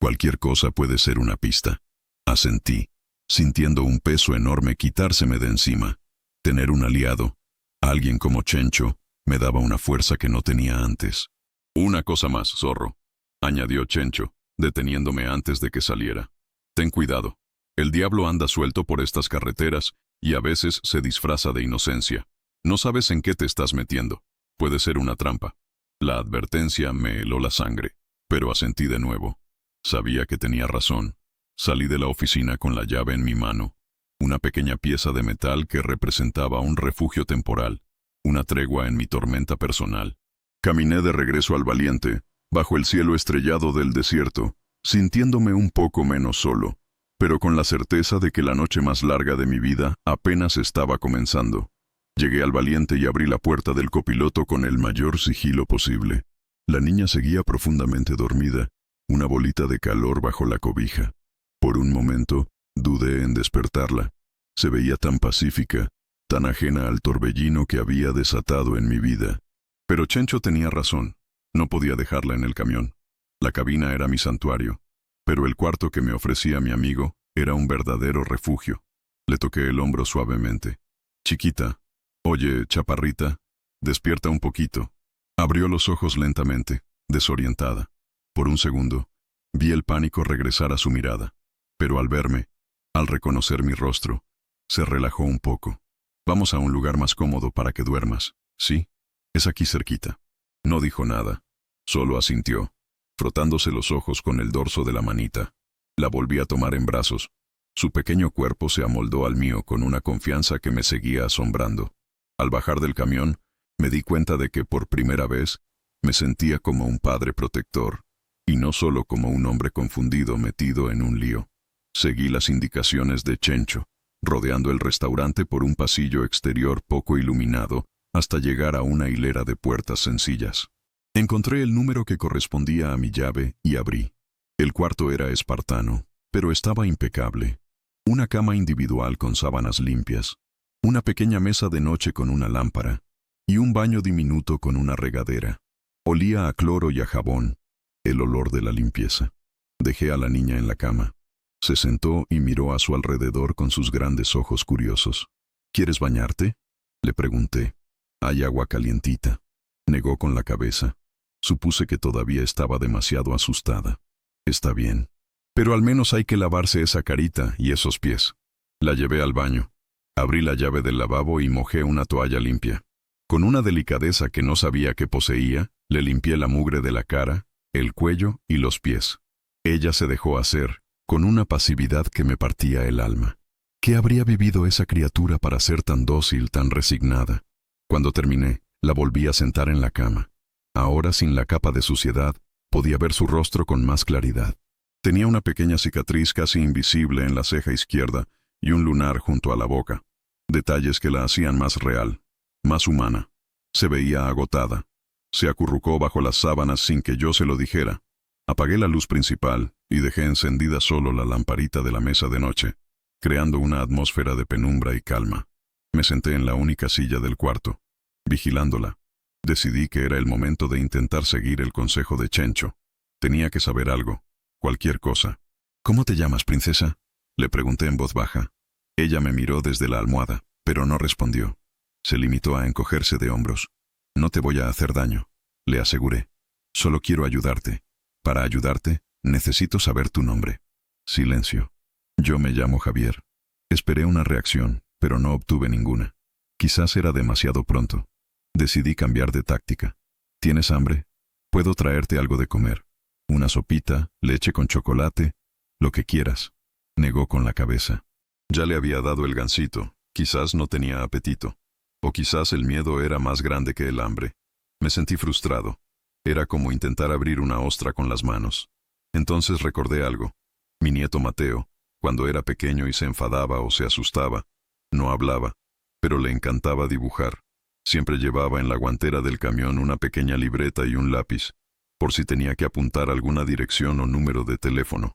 Cualquier cosa puede ser una pista». Asentí, sintiendo un peso enorme quitárseme de encima. Tener un aliado, alguien como Chencho, me daba una fuerza que no tenía antes. «Una cosa más, zorro», añadió Chencho, deteniéndome antes de que saliera. «Ten cuidado. El diablo anda suelto por estas carreteras y a veces se disfraza de inocencia. No sabes en qué te estás metiendo. Puede ser una trampa». La advertencia me heló la sangre, pero asentí de nuevo. Sabía que tenía razón. Salí de la oficina con la llave en mi mano, una pequeña pieza de metal que representaba un refugio temporal, una tregua en mi tormenta personal. Caminé de regreso al Valiente, bajo el cielo estrellado del desierto, sintiéndome un poco menos solo, pero con la certeza de que la noche más larga de mi vida apenas estaba comenzando. Llegué al Valiente y abrí la puerta del copiloto con el mayor sigilo posible. La niña seguía profundamente dormida, una bolita de calor bajo la cobija. Por un momento, dudé en despertarla. Se veía tan pacífica, tan ajena al torbellino que había desatado en mi vida. Pero Chencho tenía razón. No podía dejarla en el camión. La cabina era mi santuario, pero el cuarto que me ofrecía mi amigo era un verdadero refugio. Le toqué el hombro suavemente. «Chiquita, oye, chaparrita, despierta un poquito». Abrió los ojos lentamente, desorientada. Por un segundo, vi el pánico regresar a su mirada. Pero al verme, al reconocer mi rostro, se relajó un poco. «Vamos a un lugar más cómodo para que duermas, ¿sí? Es aquí cerquita». No dijo nada, solo asintió. frotándose los ojos con el dorso de la manita. La volví a tomar en brazos. Su pequeño cuerpo se amoldó al mío con una confianza que me seguía asombrando. Al bajar del camión, me di cuenta de que por primera vez me sentía como un padre protector, y no solo como un hombre confundido metido en un lío. Seguí las indicaciones de Chencho, rodeando el restaurante por un pasillo exterior poco iluminado, hasta llegar a una hilera de puertas sencillas. Encontré el número que correspondía a mi llave y abrí. El cuarto era espartano, pero estaba impecable. Una cama individual con sábanas limpias, una pequeña mesa de noche con una lámpara, y un baño diminuto con una regadera. Olía a cloro y a jabón, el olor de la limpieza. Dejé a la niña en la cama. Se sentó y miró a su alrededor con sus grandes ojos curiosos. ¿Quieres bañarte?, le pregunté. Hay agua calientita. Negó con la cabeza. Supuse que todavía estaba demasiado asustada. Está bien. Pero al menos hay que lavarse esa carita y esos pies. La llevé al baño. Abrí la llave del lavabo y mojé una toalla limpia. Con una delicadeza que no sabía que poseía, le limpié la mugre de la cara, el cuello y los pies. Ella se dejó hacer, con una pasividad que me partía el alma. ¿Qué habría vivido esa criatura para ser tan dócil, tan resignada? Cuando terminé, la volví a sentar en la cama. Ahora, sin la capa de suciedad, podía ver su rostro con más claridad. Tenía una pequeña cicatriz casi invisible en la ceja izquierda y un lunar junto a la boca. Detalles que la hacían más real, más humana. Se veía agotada. Se acurrucó bajo las sábanas sin que yo se lo dijera. Apagué la luz principal y dejé encendida solo la lamparita de la mesa de noche, creando una atmósfera de penumbra y calma. Me senté en la única silla del cuarto, vigilándola. Decidí que era el momento de intentar seguir el consejo de Chencho. Tenía que saber algo, cualquier cosa. ¿Cómo te llamas, princesa?, le pregunté en voz baja. Ella me miró desde la almohada, pero no respondió. Se limitó a encogerse de hombros. No te voy a hacer daño, le aseguré. Solo quiero ayudarte. Para ayudarte, necesito saber tu nombre. Silencio. Yo me llamo Javier. Esperé una reacción, pero no obtuve ninguna. Quizás era demasiado pronto. Decidí cambiar de táctica. ¿Tienes hambre? Puedo traerte algo de comer. Una sopita, leche con chocolate, lo que quieras. Negó con la cabeza. Ya le había dado el gansito. Quizás no tenía apetito. O quizás el miedo era más grande que el hambre. Me sentí frustrado. Era como intentar abrir una ostra con las manos. Entonces recordé algo. Mi nieto Mateo, cuando era pequeño y se enfadaba o se asustaba, no hablaba, pero le encantaba dibujar. Siempre llevaba en la guantera del camión una pequeña libreta y un lápiz, por si tenía que apuntar alguna dirección o número de teléfono.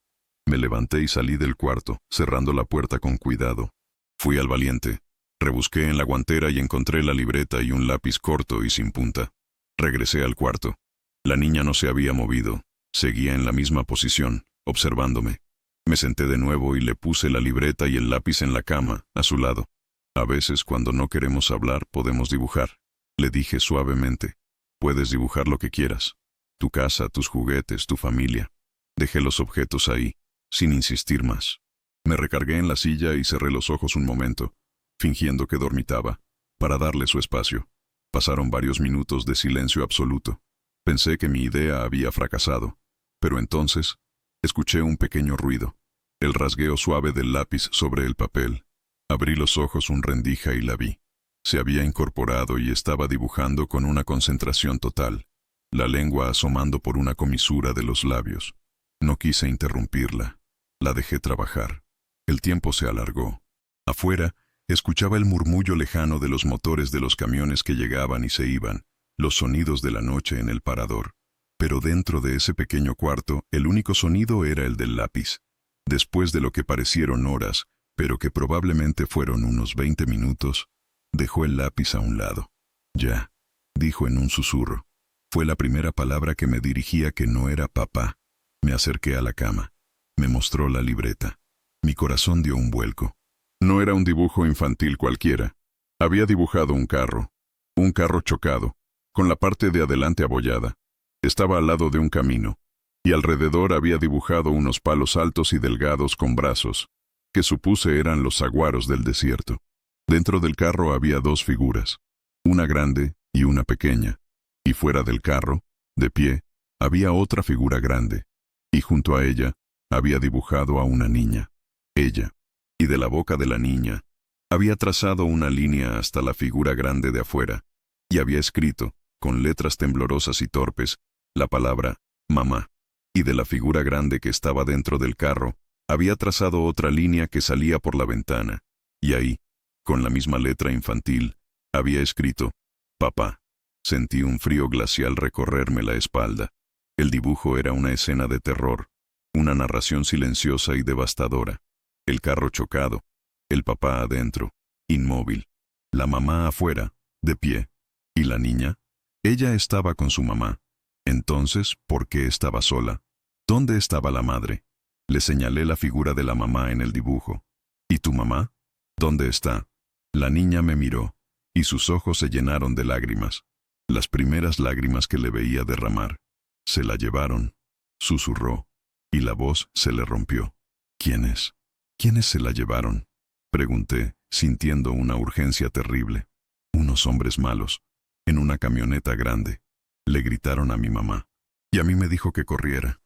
Me levanté y salí del cuarto, cerrando la puerta con cuidado. Fui al valiente. Rebusqué en la guantera y encontré la libreta y un lápiz corto y sin punta. Regresé al cuarto. La niña no se había movido. Seguía en la misma posición, observándome. Me senté de nuevo y le puse la libreta y el lápiz en la cama, a su lado. A veces, cuando no queremos hablar, podemos dibujar. Le dije suavemente. Puedes dibujar lo que quieras. Tu casa, tus juguetes, tu familia. Dejé los objetos ahí, sin insistir más. Me recargué en la silla y cerré los ojos un momento, fingiendo que dormitaba, para darle su espacio. Pasaron varios minutos de silencio absoluto. Pensé que mi idea había fracasado, pero entonces escuché un pequeño ruido, el rasgueo suave del lápiz sobre el papel. Abrí los ojos un rendija y la vi. Se había incorporado y estaba dibujando con una concentración total, la lengua asomando por una comisura de los labios. No quise interrumpirla. La dejé trabajar. El tiempo se alargó. Afuera, escuchaba el murmullo lejano de los motores de los camiones que llegaban y se iban, los sonidos de la noche en el parador. Pero dentro de ese pequeño cuarto, el único sonido era el del lápiz. Después de lo que parecieron horas, pero que probablemente fueron unos 20 minutos, dejó el lápiz a un lado. Ya, dijo en un susurro. Fue la primera palabra que me dirigía que no era papá. Me acerqué a la cama. Me mostró la libreta. Mi corazón dio un vuelco. No era un dibujo infantil cualquiera. Había dibujado un carro chocado, con la parte de adelante abollada. Estaba al lado de un camino, y alrededor había dibujado unos palos altos y delgados con brazos, que supuse eran los saguaros del desierto. Dentro del carro había dos figuras, una grande y una pequeña, y fuera del carro, de pie, había otra figura grande, y junto a ella había dibujado a una niña, ella, y de la boca de la niña había trazado una línea hasta la figura grande de afuera, y había escrito, con letras temblorosas y torpes, la palabra mamá, y de la figura grande que estaba dentro del carro había trazado otra línea que salía por la ventana, y ahí, con la misma letra infantil, había escrito papá. Sentí un frío glacial recorrerme la espalda. El dibujo era una escena de terror, una narración silenciosa y devastadora. El carro chocado, el papá adentro, inmóvil, la mamá afuera, de pie, y la niña. Ella estaba con su mamá. Entonces, ¿por qué estaba sola? ¿Dónde estaba la madre? Le señalé la figura de la mamá en el dibujo. ¿Y tu mamá? ¿Dónde está? La niña me miró, y sus ojos se llenaron de lágrimas. Las primeras lágrimas que le veía derramar. Se la llevaron, susurró, y la voz se le rompió. ¿Quiénes? ¿Quiénes se la llevaron? Pregunté, sintiendo una urgencia terrible. Unos hombres malos, en una camioneta grande. Le gritaron a mi mamá. Y a mí me dijo que corriera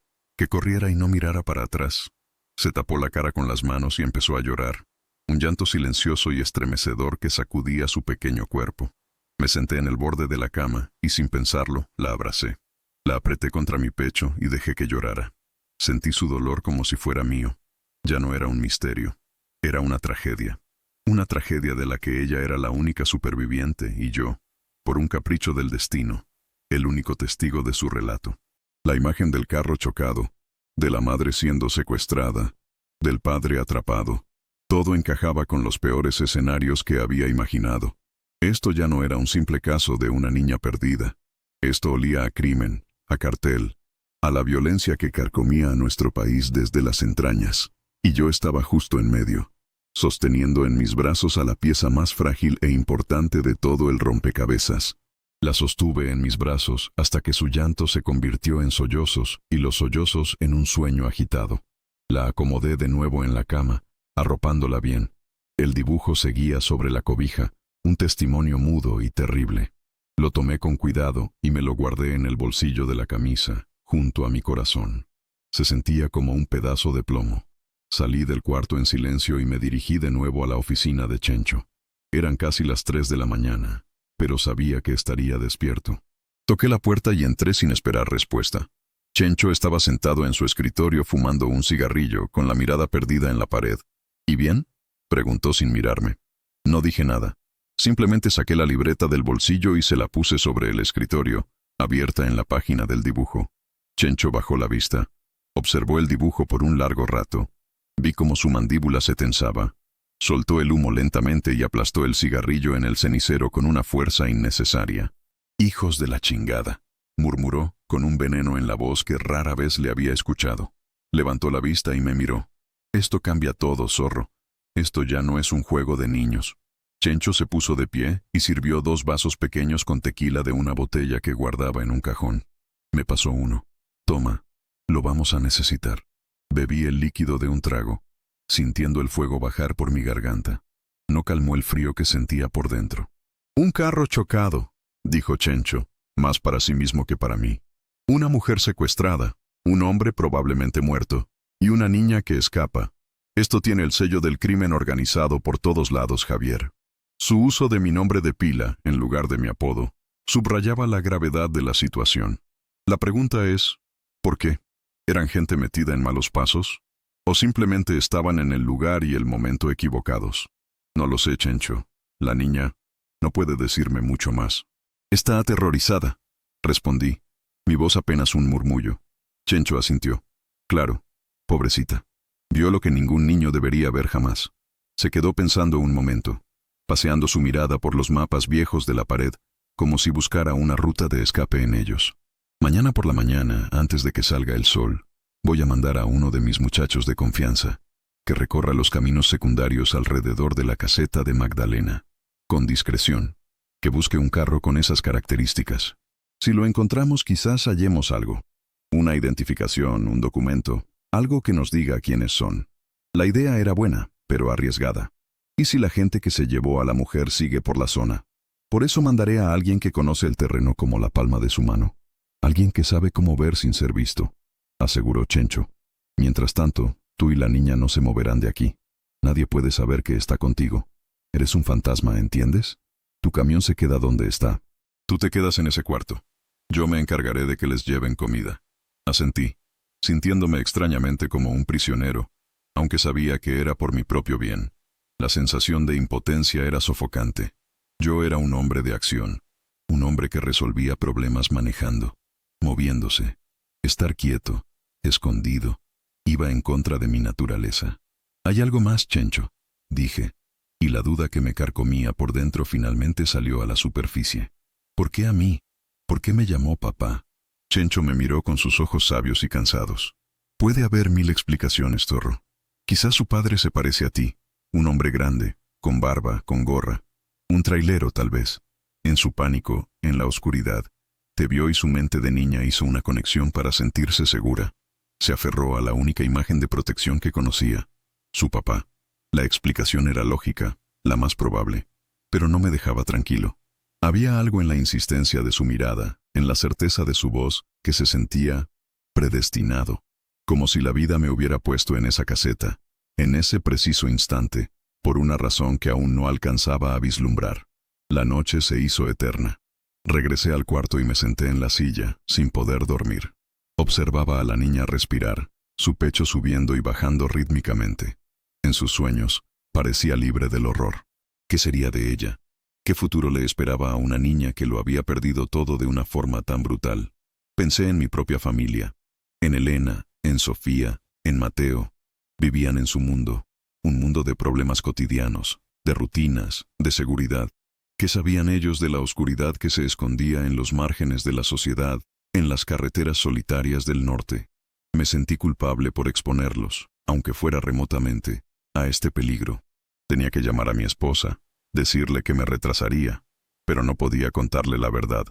y no mirara para atrás. Se tapó la cara con las manos y empezó a llorar. Un llanto silencioso y estremecedor que sacudía su pequeño cuerpo. Me senté en el borde de la cama y sin pensarlo, la abracé. La apreté contra mi pecho y dejé que llorara. Sentí su dolor como si fuera mío. Ya no era un misterio. Era una tragedia. Una tragedia de la que ella era la única superviviente y yo, por un capricho del destino, el único testigo de su relato. La imagen del carro chocado, de la madre siendo secuestrada, del padre atrapado, todo encajaba con los peores escenarios que había imaginado. Esto ya no era un simple caso de una niña perdida. Esto olía a crimen, a cartel, a la violencia que carcomía a nuestro país desde las entrañas. Y yo estaba justo en medio, sosteniendo en mis brazos a la pieza más frágil e importante de todo el rompecabezas. La sostuve en mis brazos hasta que su llanto se convirtió en sollozos y los sollozos en un sueño agitado. La acomodé de nuevo en la cama, arropándola bien. El dibujo seguía sobre la cobija, un testimonio mudo y terrible. Lo tomé con cuidado y me lo guardé en el bolsillo de la camisa, junto a mi corazón. Se sentía como un pedazo de plomo. Salí del cuarto en silencio y me dirigí de nuevo a la oficina de Chencho. Eran casi las 3 de la mañana, pero sabía que estaría despierto. Toqué la puerta y entré sin esperar respuesta. Chencho estaba sentado en su escritorio fumando un cigarrillo, con la mirada perdida en la pared. ¿Y bien?, preguntó sin mirarme. No dije nada. Simplemente saqué la libreta del bolsillo y se la puse sobre el escritorio, abierta en la página del dibujo. Chencho bajó la vista. Observó el dibujo por un largo rato. Vi cómo su mandíbula se tensaba. Soltó el humo lentamente y aplastó el cigarrillo en el cenicero con una fuerza innecesaria. «Hijos de la chingada», murmuró, con un veneno en la voz que rara vez le había escuchado. Levantó la vista y me miró. «Esto cambia todo, zorro. Esto ya no es un juego de niños». Chencho se puso de pie y sirvió 2 vasos pequeños con tequila de una botella que guardaba en un cajón. Me pasó uno. «Toma, lo vamos a necesitar». Bebí el líquido de un trago, sintiendo el fuego bajar por mi garganta. No calmó el frío que sentía por dentro. «Un carro chocado», dijo Chencho, más para sí mismo que para mí. «Una mujer secuestrada, un hombre probablemente muerto, y una niña que escapa. Esto tiene el sello del crimen organizado por todos lados, Javier». Su uso de mi nombre de pila, en lugar de mi apodo, subrayaba la gravedad de la situación. La pregunta es, ¿por qué? ¿Eran gente metida en malos pasos? ¿O simplemente estaban en el lugar y el momento equivocados? No lo sé, Chencho. La niña no puede decirme mucho más. «Está aterrorizada», respondí, mi voz apenas un murmullo. Chencho asintió. «Claro, pobrecita. Vio lo que ningún niño debería ver jamás». Se quedó pensando un momento, paseando su mirada por los mapas viejos de la pared, como si buscara una ruta de escape en ellos. «Mañana por la mañana, antes de que salga el sol, voy a mandar a uno de mis muchachos de confianza que recorra los caminos secundarios alrededor de la caseta de Magdalena, con discreción, que busque un carro con esas características. Si lo encontramos, quizás hallemos algo. Una identificación, un documento, algo que nos diga quiénes son». La idea era buena, pero arriesgada. ¿Y si la gente que se llevó a la mujer sigue por la zona? Por eso mandaré a alguien que conoce el terreno como la palma de su mano. Alguien que sabe cómo ver sin ser visto, aseguró Chencho. Mientras tanto, tú y la niña no se moverán de aquí. Nadie puede saber que está contigo. Eres un fantasma, ¿entiendes? Tu camión se queda donde está. Tú te quedas en ese cuarto. Yo me encargaré de que les lleven comida. Asentí, sintiéndome extrañamente como un prisionero, aunque sabía que era por mi propio bien. La sensación de impotencia era sofocante. Yo era un hombre de acción, un hombre que resolvía problemas manejando, moviéndose. Estar quieto, escondido, iba en contra de mi naturaleza. «Hay algo más, Chencho», dije, y la duda que me carcomía por dentro finalmente salió a la superficie. «¿Por qué a mí? ¿Por qué me llamó papá?» Chencho me miró con sus ojos sabios y cansados. «Puede haber 1000 explicaciones, zorro. Quizás su padre se parece a ti, un hombre grande, con barba, con gorra. Un trailero, tal vez. En su pánico, en la oscuridad, te vio y su mente de niña hizo una conexión para sentirse segura. Se aferró a la única imagen de protección que conocía, su papá. La explicación era lógica, la más probable, pero no me dejaba tranquilo. Había algo en la insistencia de su mirada, en la certeza de su voz, que se sentía predestinado, como si la vida me hubiera puesto en esa caseta, en ese preciso instante, por una razón que aún no alcanzaba a vislumbrar. La noche se hizo eterna. Regresé al cuarto y me senté en la silla, sin poder dormir. Observaba a la niña respirar, su pecho subiendo y bajando rítmicamente. En sus sueños, parecía libre del horror. ¿Qué sería de ella? ¿Qué futuro le esperaba a una niña que lo había perdido todo de una forma tan brutal? Pensé en mi propia familia, en Elena, en Sofía, en Mateo. Vivían en su mundo, un mundo de problemas cotidianos, de rutinas, de seguridad. ¿Qué sabían ellos de la oscuridad que se escondía en los márgenes de la sociedad, en las carreteras solitarias del norte? Me sentí culpable por exponerlos, aunque fuera remotamente, a este peligro. Tenía que llamar a mi esposa, decirle que me retrasaría, pero no podía contarle la verdad.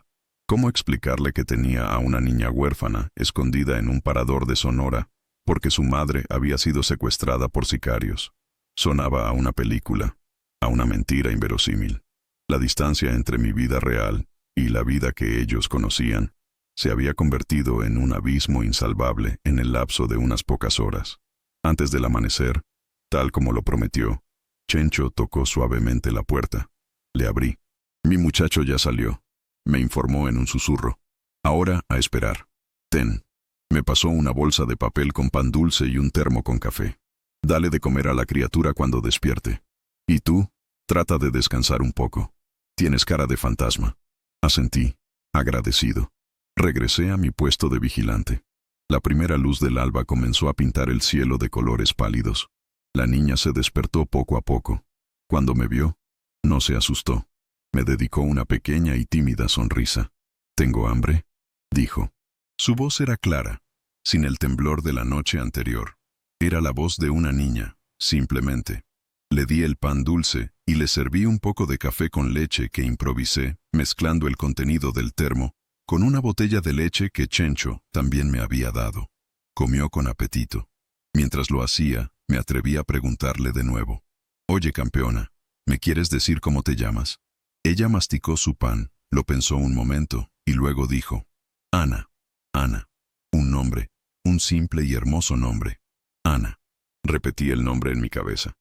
¿Cómo explicarle que tenía a una niña huérfana escondida en un parador de Sonora, porque su madre había sido secuestrada por sicarios? Sonaba a una película, a una mentira inverosímil. La distancia entre mi vida real y la vida que ellos conocían se había convertido en un abismo insalvable en el lapso de unas pocas horas. Antes del amanecer, tal como lo prometió, Chencho tocó suavemente la puerta. Le abrí. «Mi muchacho ya salió», me informó en un susurro. «Ahora a esperar. Ten». Me pasó una bolsa de papel con pan dulce y un termo con café. «Dale de comer a la criatura cuando despierte. Y tú, trata de descansar un poco. Tienes cara de fantasma». Asentí, agradecido. Regresé a mi puesto de vigilante. La primera luz del alba comenzó a pintar el cielo de colores pálidos. La niña se despertó poco a poco. Cuando me vio, no se asustó. Me dedicó una pequeña y tímida sonrisa. «¿Tengo hambre?», dijo. Su voz era clara, sin el temblor de la noche anterior. Era la voz de una niña, simplemente. Le di el pan dulce y le serví un poco de café con leche que improvisé, mezclando el contenido del termo con una botella de leche que Chencho también me había dado. Comió con apetito. Mientras lo hacía, me atreví a preguntarle de nuevo. «Oye, campeona, ¿me quieres decir cómo te llamas?». Ella masticó su pan, lo pensó un momento, y luego dijo: «Ana». «Ana». Un nombre, un simple y hermoso nombre. «Ana». Repetí el nombre en mi cabeza.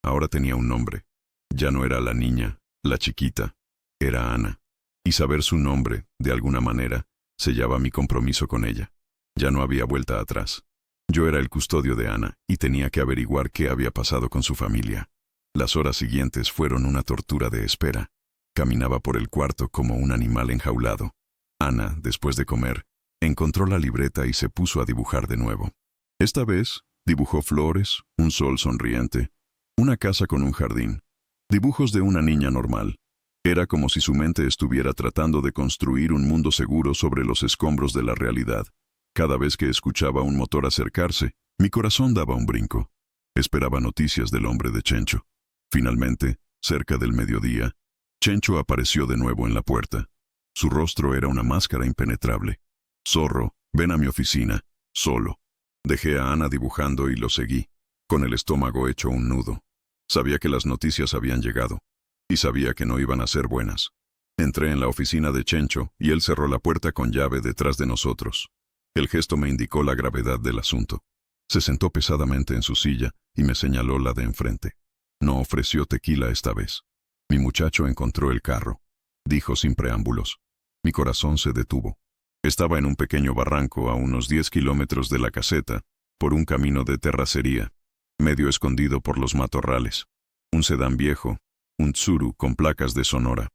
Ahora tenía un nombre. Ya no era la niña, la chiquita. Era Ana. Y saber su nombre, de alguna manera, sellaba mi compromiso con ella. Ya no había vuelta atrás. Yo era el custodio de Ana, y tenía que averiguar qué había pasado con su familia. Las horas siguientes fueron una tortura de espera. Caminaba por el cuarto como un animal enjaulado. Ana, después de comer, encontró la libreta y se puso a dibujar de nuevo. Esta vez, dibujó flores, un sol sonriente, una casa con un jardín, dibujos de una niña normal. Era como si su mente estuviera tratando de construir un mundo seguro sobre los escombros de la realidad. Cada vez que escuchaba un motor acercarse, mi corazón daba un brinco. Esperaba noticias del hombre de Chencho. Finalmente, cerca del mediodía, Chencho apareció de nuevo en la puerta. Su rostro era una máscara impenetrable. «Zorro, ven a mi oficina, solo». Dejé a Ana dibujando y lo seguí, con el estómago hecho un nudo. Sabía que las noticias habían llegado, y sabía que no iban a ser buenas. Entré en la oficina de Chencho y él cerró la puerta con llave detrás de nosotros. El gesto me indicó la gravedad del asunto. Se sentó pesadamente en su silla y me señaló la de enfrente. No ofreció tequila esta vez. Mi muchacho encontró el carro, dijo sin preámbulos. Mi corazón se detuvo. Estaba en un pequeño barranco a unos 10 kilómetros de la caseta, por un camino de terracería, medio escondido por los matorrales. Un sedán viejo, un Tsuru con placas de Sonora.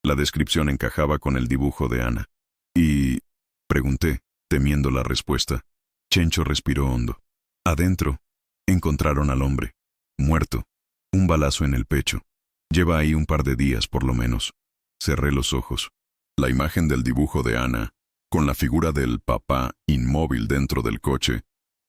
La descripción encajaba con el dibujo de Ana. ¿Y? Pregunté, temiendo la respuesta. Chencho respiró hondo. Adentro, encontraron al hombre, muerto, un balazo en el pecho. Lleva ahí un par de días por lo menos. Cerré los ojos. La imagen del dibujo de Ana, con la figura del papá inmóvil dentro del coche,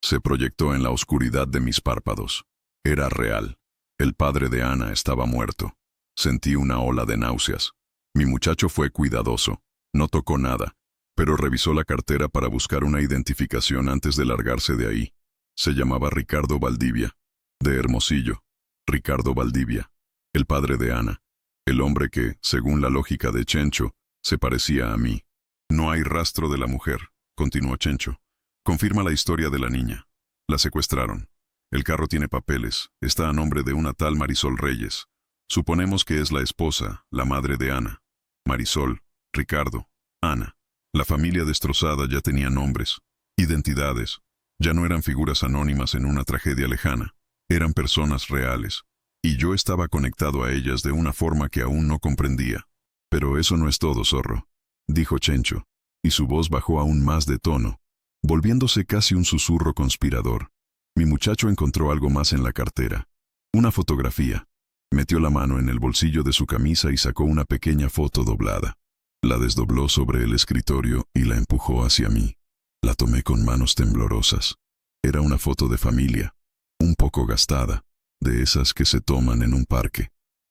se proyectó en la oscuridad de mis párpados. Era real. El padre de Ana estaba muerto. Sentí una ola de náuseas. Mi muchacho fue cuidadoso. No tocó nada, pero revisó la cartera para buscar una identificación antes de largarse de ahí. Se llamaba Ricardo Valdivia, de Hermosillo. Ricardo Valdivia, el padre de Ana. El hombre que, según la lógica de Chencho, se parecía a mí. No hay rastro de la mujer, continuó Chencho. Confirma la historia de la niña. La secuestraron. El carro tiene papeles. Está a nombre de una tal Marisol Reyes. Suponemos que es la esposa, la madre de Ana. Marisol, Ricardo, Ana. La familia destrozada ya tenía nombres, identidades. Ya no eran figuras anónimas en una tragedia lejana. Eran personas reales. Y yo estaba conectado a ellas de una forma que aún no comprendía. Pero eso no es todo, zorro, dijo Chencho, y su voz bajó aún más de tono, volviéndose casi un susurro conspirador. Mi muchacho encontró algo más en la cartera. Una fotografía. Metió la mano en el bolsillo de su camisa y sacó una pequeña foto doblada. La desdobló sobre el escritorio y la empujó hacia mí. La tomé con manos temblorosas. Era una foto de familia, un poco gastada, de esas que se toman en un parque.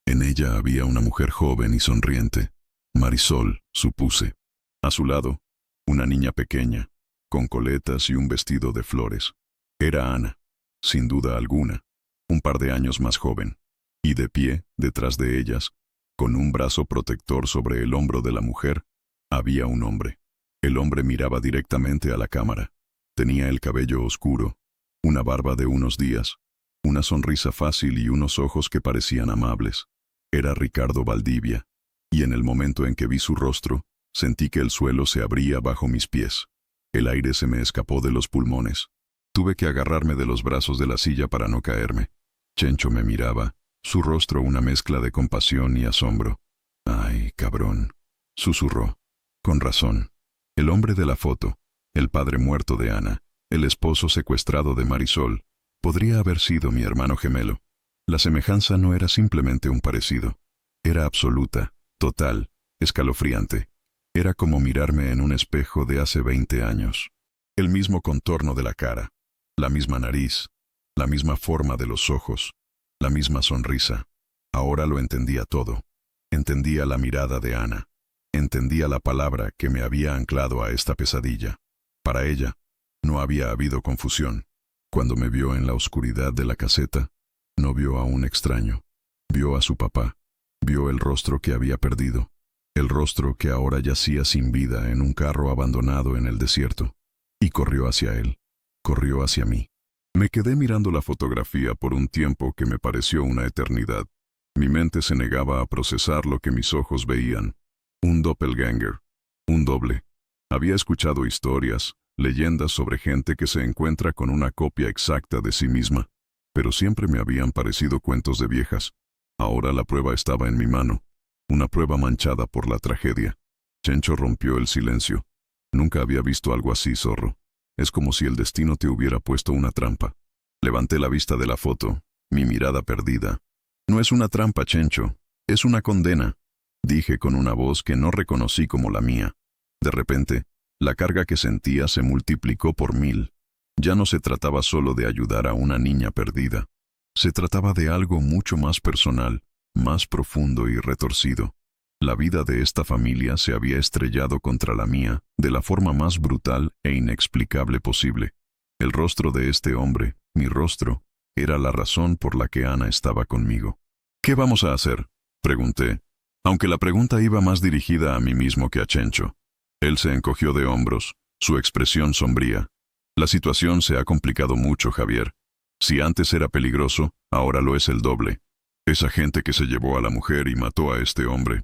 En ella había una mujer joven y sonriente. Marisol, supuse. A su lado, una niña pequeña, con coletas y un vestido de flores. Era Ana, sin duda alguna, un par de años más joven. Y de pie, detrás de ellas, con un brazo protector sobre el hombro de la mujer, había un hombre. El hombre miraba directamente a la cámara. Tenía el cabello oscuro, una barba de unos días, una sonrisa fácil y unos ojos que parecían amables. Era Ricardo Valdivia, y en el momento en que vi su rostro, sentí que el suelo se abría bajo mis pies. El aire se me escapó de los pulmones. Tuve que agarrarme de los brazos de la silla para no caerme. Chencho me miraba, su rostro una mezcla de compasión y asombro. «Ay, cabrón», susurró. Con razón. El hombre de la foto, el padre muerto de Ana, el esposo secuestrado de Marisol, podría haber sido mi hermano gemelo. La semejanza no era simplemente un parecido. Era absoluta, total, escalofriante. Era como mirarme en un espejo de hace 20 años. El mismo contorno de la cara, la misma nariz, la misma forma de los ojos, la misma sonrisa. Ahora lo entendía todo. Entendía la mirada de Ana. Entendía la palabra que me había anclado a esta pesadilla. Para ella, no había habido confusión. Cuando me vio en la oscuridad de la caseta, no vio a un extraño. Vio a su papá. Vio el rostro que había perdido. El rostro que ahora yacía sin vida en un carro abandonado en el desierto. Y corrió hacia él. Corrió hacia mí. Me quedé mirando la fotografía por un tiempo que me pareció una eternidad. Mi mente se negaba a procesar lo que mis ojos veían. Un doppelganger. Un doble. Había escuchado historias, leyendas sobre gente que se encuentra con una copia exacta de sí misma, pero siempre me habían parecido cuentos de viejas. Ahora la prueba estaba en mi mano, una prueba manchada por la tragedia. Chencho rompió el silencio. Nunca había visto algo así, zorro. Es como si el destino te hubiera puesto una trampa. Levanté la vista de la foto, mi mirada perdida. No es una trampa, Chencho, es una condena, dije con una voz que no reconocí como la mía. De repente, la carga que sentía se multiplicó por 1000. Ya no se trataba solo de ayudar a una niña perdida. Se trataba de algo mucho más personal, más profundo y retorcido. La vida de esta familia se había estrellado contra la mía de la forma más brutal e inexplicable posible. El rostro de este hombre, mi rostro, era la razón por la que Ana estaba conmigo. «¿Qué vamos a hacer?», pregunté. Aunque la pregunta iba más dirigida a mí mismo que a Chencho. Él se encogió de hombros, su expresión sombría. La situación se ha complicado mucho, Javier. Si antes era peligroso, ahora lo es el doble. Esa gente que se llevó a la mujer y mató a este hombre.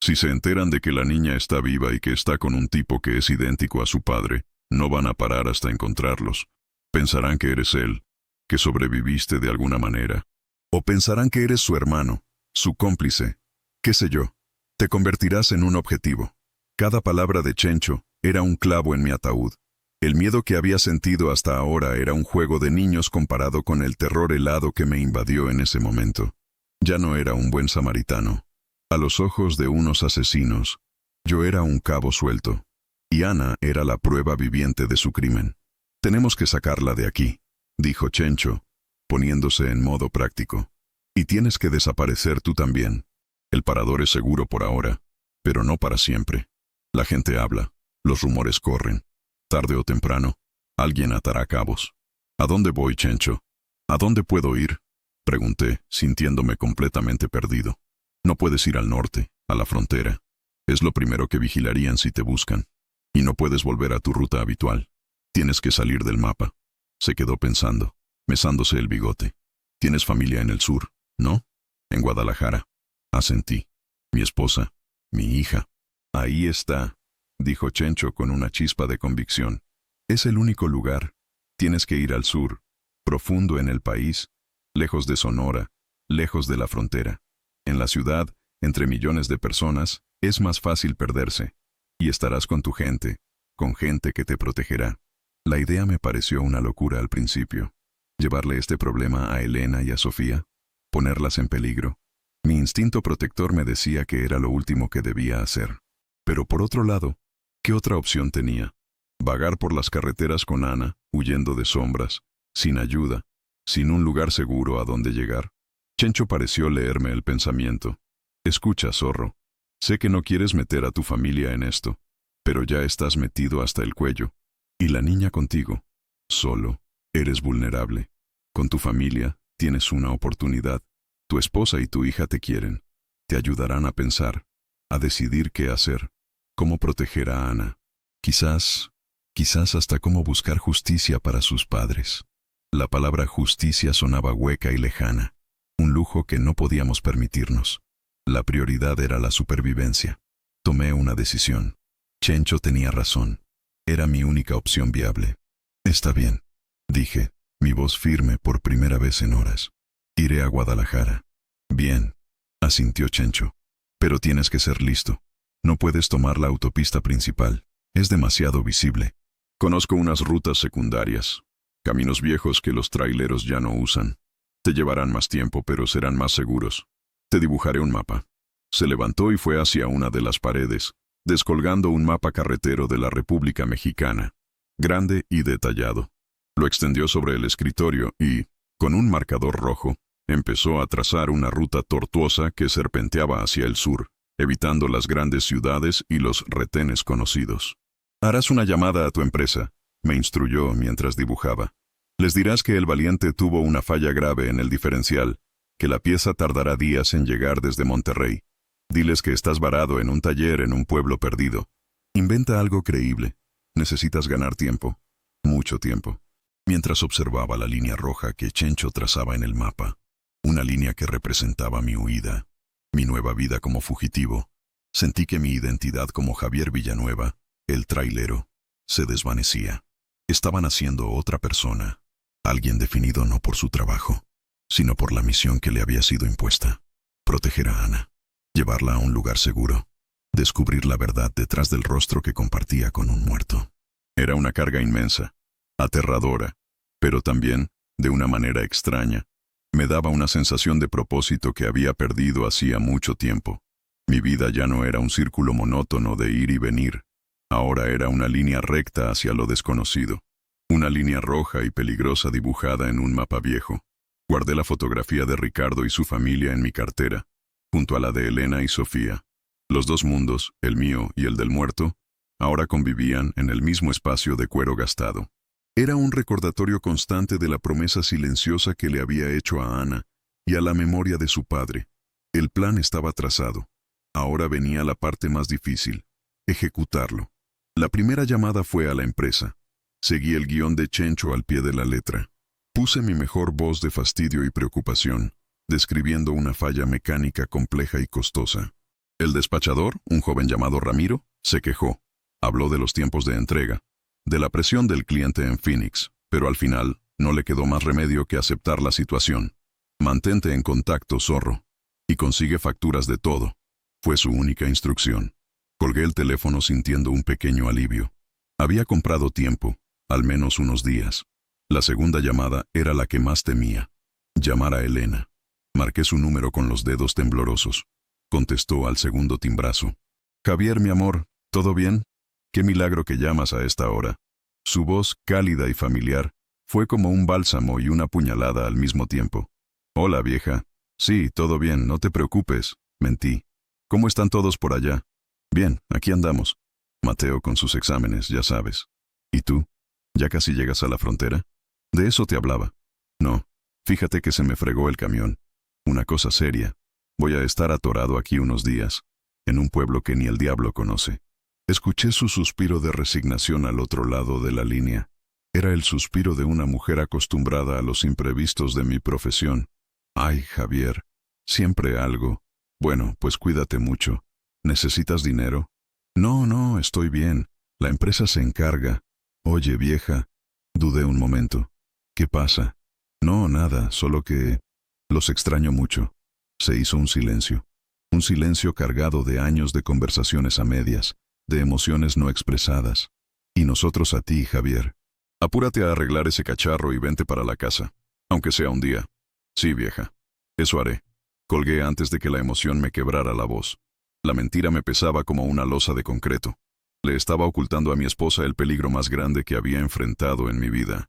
Si se enteran de que la niña está viva y que está con un tipo que es idéntico a su padre, no van a parar hasta encontrarlos. Pensarán que eres él, que sobreviviste de alguna manera. O pensarán que eres su hermano, su cómplice. ¿Qué sé yo? Te convertirás en un objetivo. Cada palabra de Chencho era un clavo en mi ataúd. El miedo que había sentido hasta ahora era un juego de niños comparado con el terror helado que me invadió en ese momento. Ya no era un buen samaritano. A los ojos de unos asesinos, yo era un cabo suelto. Y Ana era la prueba viviente de su crimen. Tenemos que sacarla de aquí, dijo Chencho, poniéndose en modo práctico. Y tienes que desaparecer tú también. El parador es seguro por ahora, pero no para siempre. La gente habla, los rumores corren. Tarde o temprano, alguien atará cabos. ¿A dónde voy, Chencho? ¿A dónde puedo ir? Pregunté, sintiéndome completamente perdido. No puedes ir al norte, a la frontera. Es lo primero que vigilarían si te buscan. Y no puedes volver a tu ruta habitual. Tienes que salir del mapa. Se quedó pensando, mesándose el bigote. Tienes familia en el sur, ¿no? En Guadalajara. Asentí. Mi esposa, mi hija. Ahí está, dijo Chencho con una chispa de convicción. Es el único lugar. Tienes que ir al sur, profundo en el país, lejos de Sonora, lejos de la frontera. En la ciudad, entre millones de personas, es más fácil perderse. Y estarás con tu gente, con gente que te protegerá. La idea me pareció una locura al principio. Llevarle este problema a Elena y a Sofía, ponerlas en peligro. Mi instinto protector me decía que era lo último que debía hacer. Pero por otro lado, ¿qué otra opción tenía? Vagar por las carreteras con Ana, huyendo de sombras, sin ayuda, sin un lugar seguro a donde llegar. Chencho pareció leerme el pensamiento. Escucha, zorro. Sé que no quieres meter a tu familia en esto, pero ya estás metido hasta el cuello. Y la niña contigo. Solo, eres vulnerable. Con tu familia, tienes una oportunidad. Tu esposa y tu hija te quieren. Te ayudarán a pensar, a decidir qué hacer, cómo proteger a Ana. Quizás hasta cómo buscar justicia para sus padres. La palabra justicia sonaba hueca y lejana, un lujo que no podíamos permitirnos. La prioridad era la supervivencia. Tomé una decisión. Chencho tenía razón. Era mi única opción viable. Está bien, dije, mi voz firme por primera vez en horas. Iré a Guadalajara. Bien, asintió Chencho. Pero tienes que ser listo. No puedes tomar la autopista principal. Es demasiado visible. Conozco unas rutas secundarias, caminos viejos que los traileros ya no usan. Te llevarán más tiempo, pero serán más seguros. Te dibujaré un mapa. Se levantó y fue hacia una de las paredes, descolgando un mapa carretero de la República Mexicana, grande y detallado. Lo extendió sobre el escritorio y, con un marcador rojo, empezó a trazar una ruta tortuosa que serpenteaba hacia el sur, evitando las grandes ciudades y los retenes conocidos. Harás una llamada a tu empresa, me instruyó mientras dibujaba. Les dirás que el Valiente tuvo una falla grave en el diferencial, que la pieza tardará días en llegar desde Monterrey. Diles que estás varado en un taller en un pueblo perdido. Inventa algo creíble. Necesitas ganar tiempo. Mucho tiempo. Mientras observaba la línea roja que Chencho trazaba en el mapa, una línea que representaba mi huida, mi nueva vida como fugitivo, sentí que mi identidad como Javier Villanueva, el trailero, se desvanecía. Estaba naciendo otra persona, alguien definido no por su trabajo, sino por la misión que le había sido impuesta: proteger a Ana, llevarla a un lugar seguro, descubrir la verdad detrás del rostro que compartía con un muerto. Era una carga inmensa, aterradora, pero también, de una manera extraña, me daba una sensación de propósito que había perdido hacía mucho tiempo. Mi vida ya no era un círculo monótono de ir y venir. Ahora era una línea recta hacia lo desconocido. Una línea roja y peligrosa dibujada en un mapa viejo. Guardé la fotografía de Ricardo y su familia en mi cartera, junto a la de Elena y Sofía. Los dos mundos, el mío y el del muerto, ahora convivían en el mismo espacio de cuero gastado. Era un recordatorio constante de la promesa silenciosa que le había hecho a Ana y a la memoria de su padre. El plan estaba trazado. Ahora venía la parte más difícil: ejecutarlo. La primera llamada fue a la empresa. Seguí el guión de Chencho al pie de la letra. Puse mi mejor voz de fastidio y preocupación, describiendo una falla mecánica compleja y costosa. El despachador, un joven llamado Ramiro, se quejó. Habló de los tiempos de entrega, de la presión del cliente en Phoenix, pero al final no le quedó más remedio que aceptar la situación. Mantente en contacto, zorro, y consigue facturas de todo. Fue su única instrucción. Colgué el teléfono sintiendo un pequeño alivio. Había comprado tiempo, al menos unos días. La segunda llamada era la que más temía. Llamar a Elena. Marqué su número con los dedos temblorosos. Contestó al segundo timbrazo. Javier, mi amor, ¿todo bien? Qué milagro que llamas a esta hora. Su voz, cálida y familiar, fue como un bálsamo y una puñalada al mismo tiempo. Hola, vieja. Sí, todo bien, no te preocupes. Mentí. ¿Cómo están todos por allá? Bien, aquí andamos. Mateo con sus exámenes, ya sabes. ¿Y tú? ¿Ya casi llegas a la frontera? De eso te hablaba. No, fíjate que se me fregó el camión. Una cosa seria. Voy a estar atorado aquí unos días, en un pueblo que ni el diablo conoce. Escuché su suspiro de resignación al otro lado de la línea. Era el suspiro de una mujer acostumbrada a los imprevistos de mi profesión. Ay, Javier, siempre algo. Bueno, pues cuídate mucho. ¿Necesitas dinero? No, estoy bien. La empresa se encarga. Oye, vieja. Dudé un momento. ¿Qué pasa? No, nada, solo que... Los extraño mucho. Se hizo un silencio. Un silencio cargado de años de conversaciones a medias, de emociones no expresadas. Y nosotros a ti, Javier. Apúrate a arreglar ese cacharro y vente para la casa, aunque sea un día. Sí, vieja. Eso haré. Colgué antes de que la emoción me quebrara la voz. La mentira me pesaba como una losa de concreto. Le estaba ocultando a mi esposa el peligro más grande que había enfrentado en mi vida.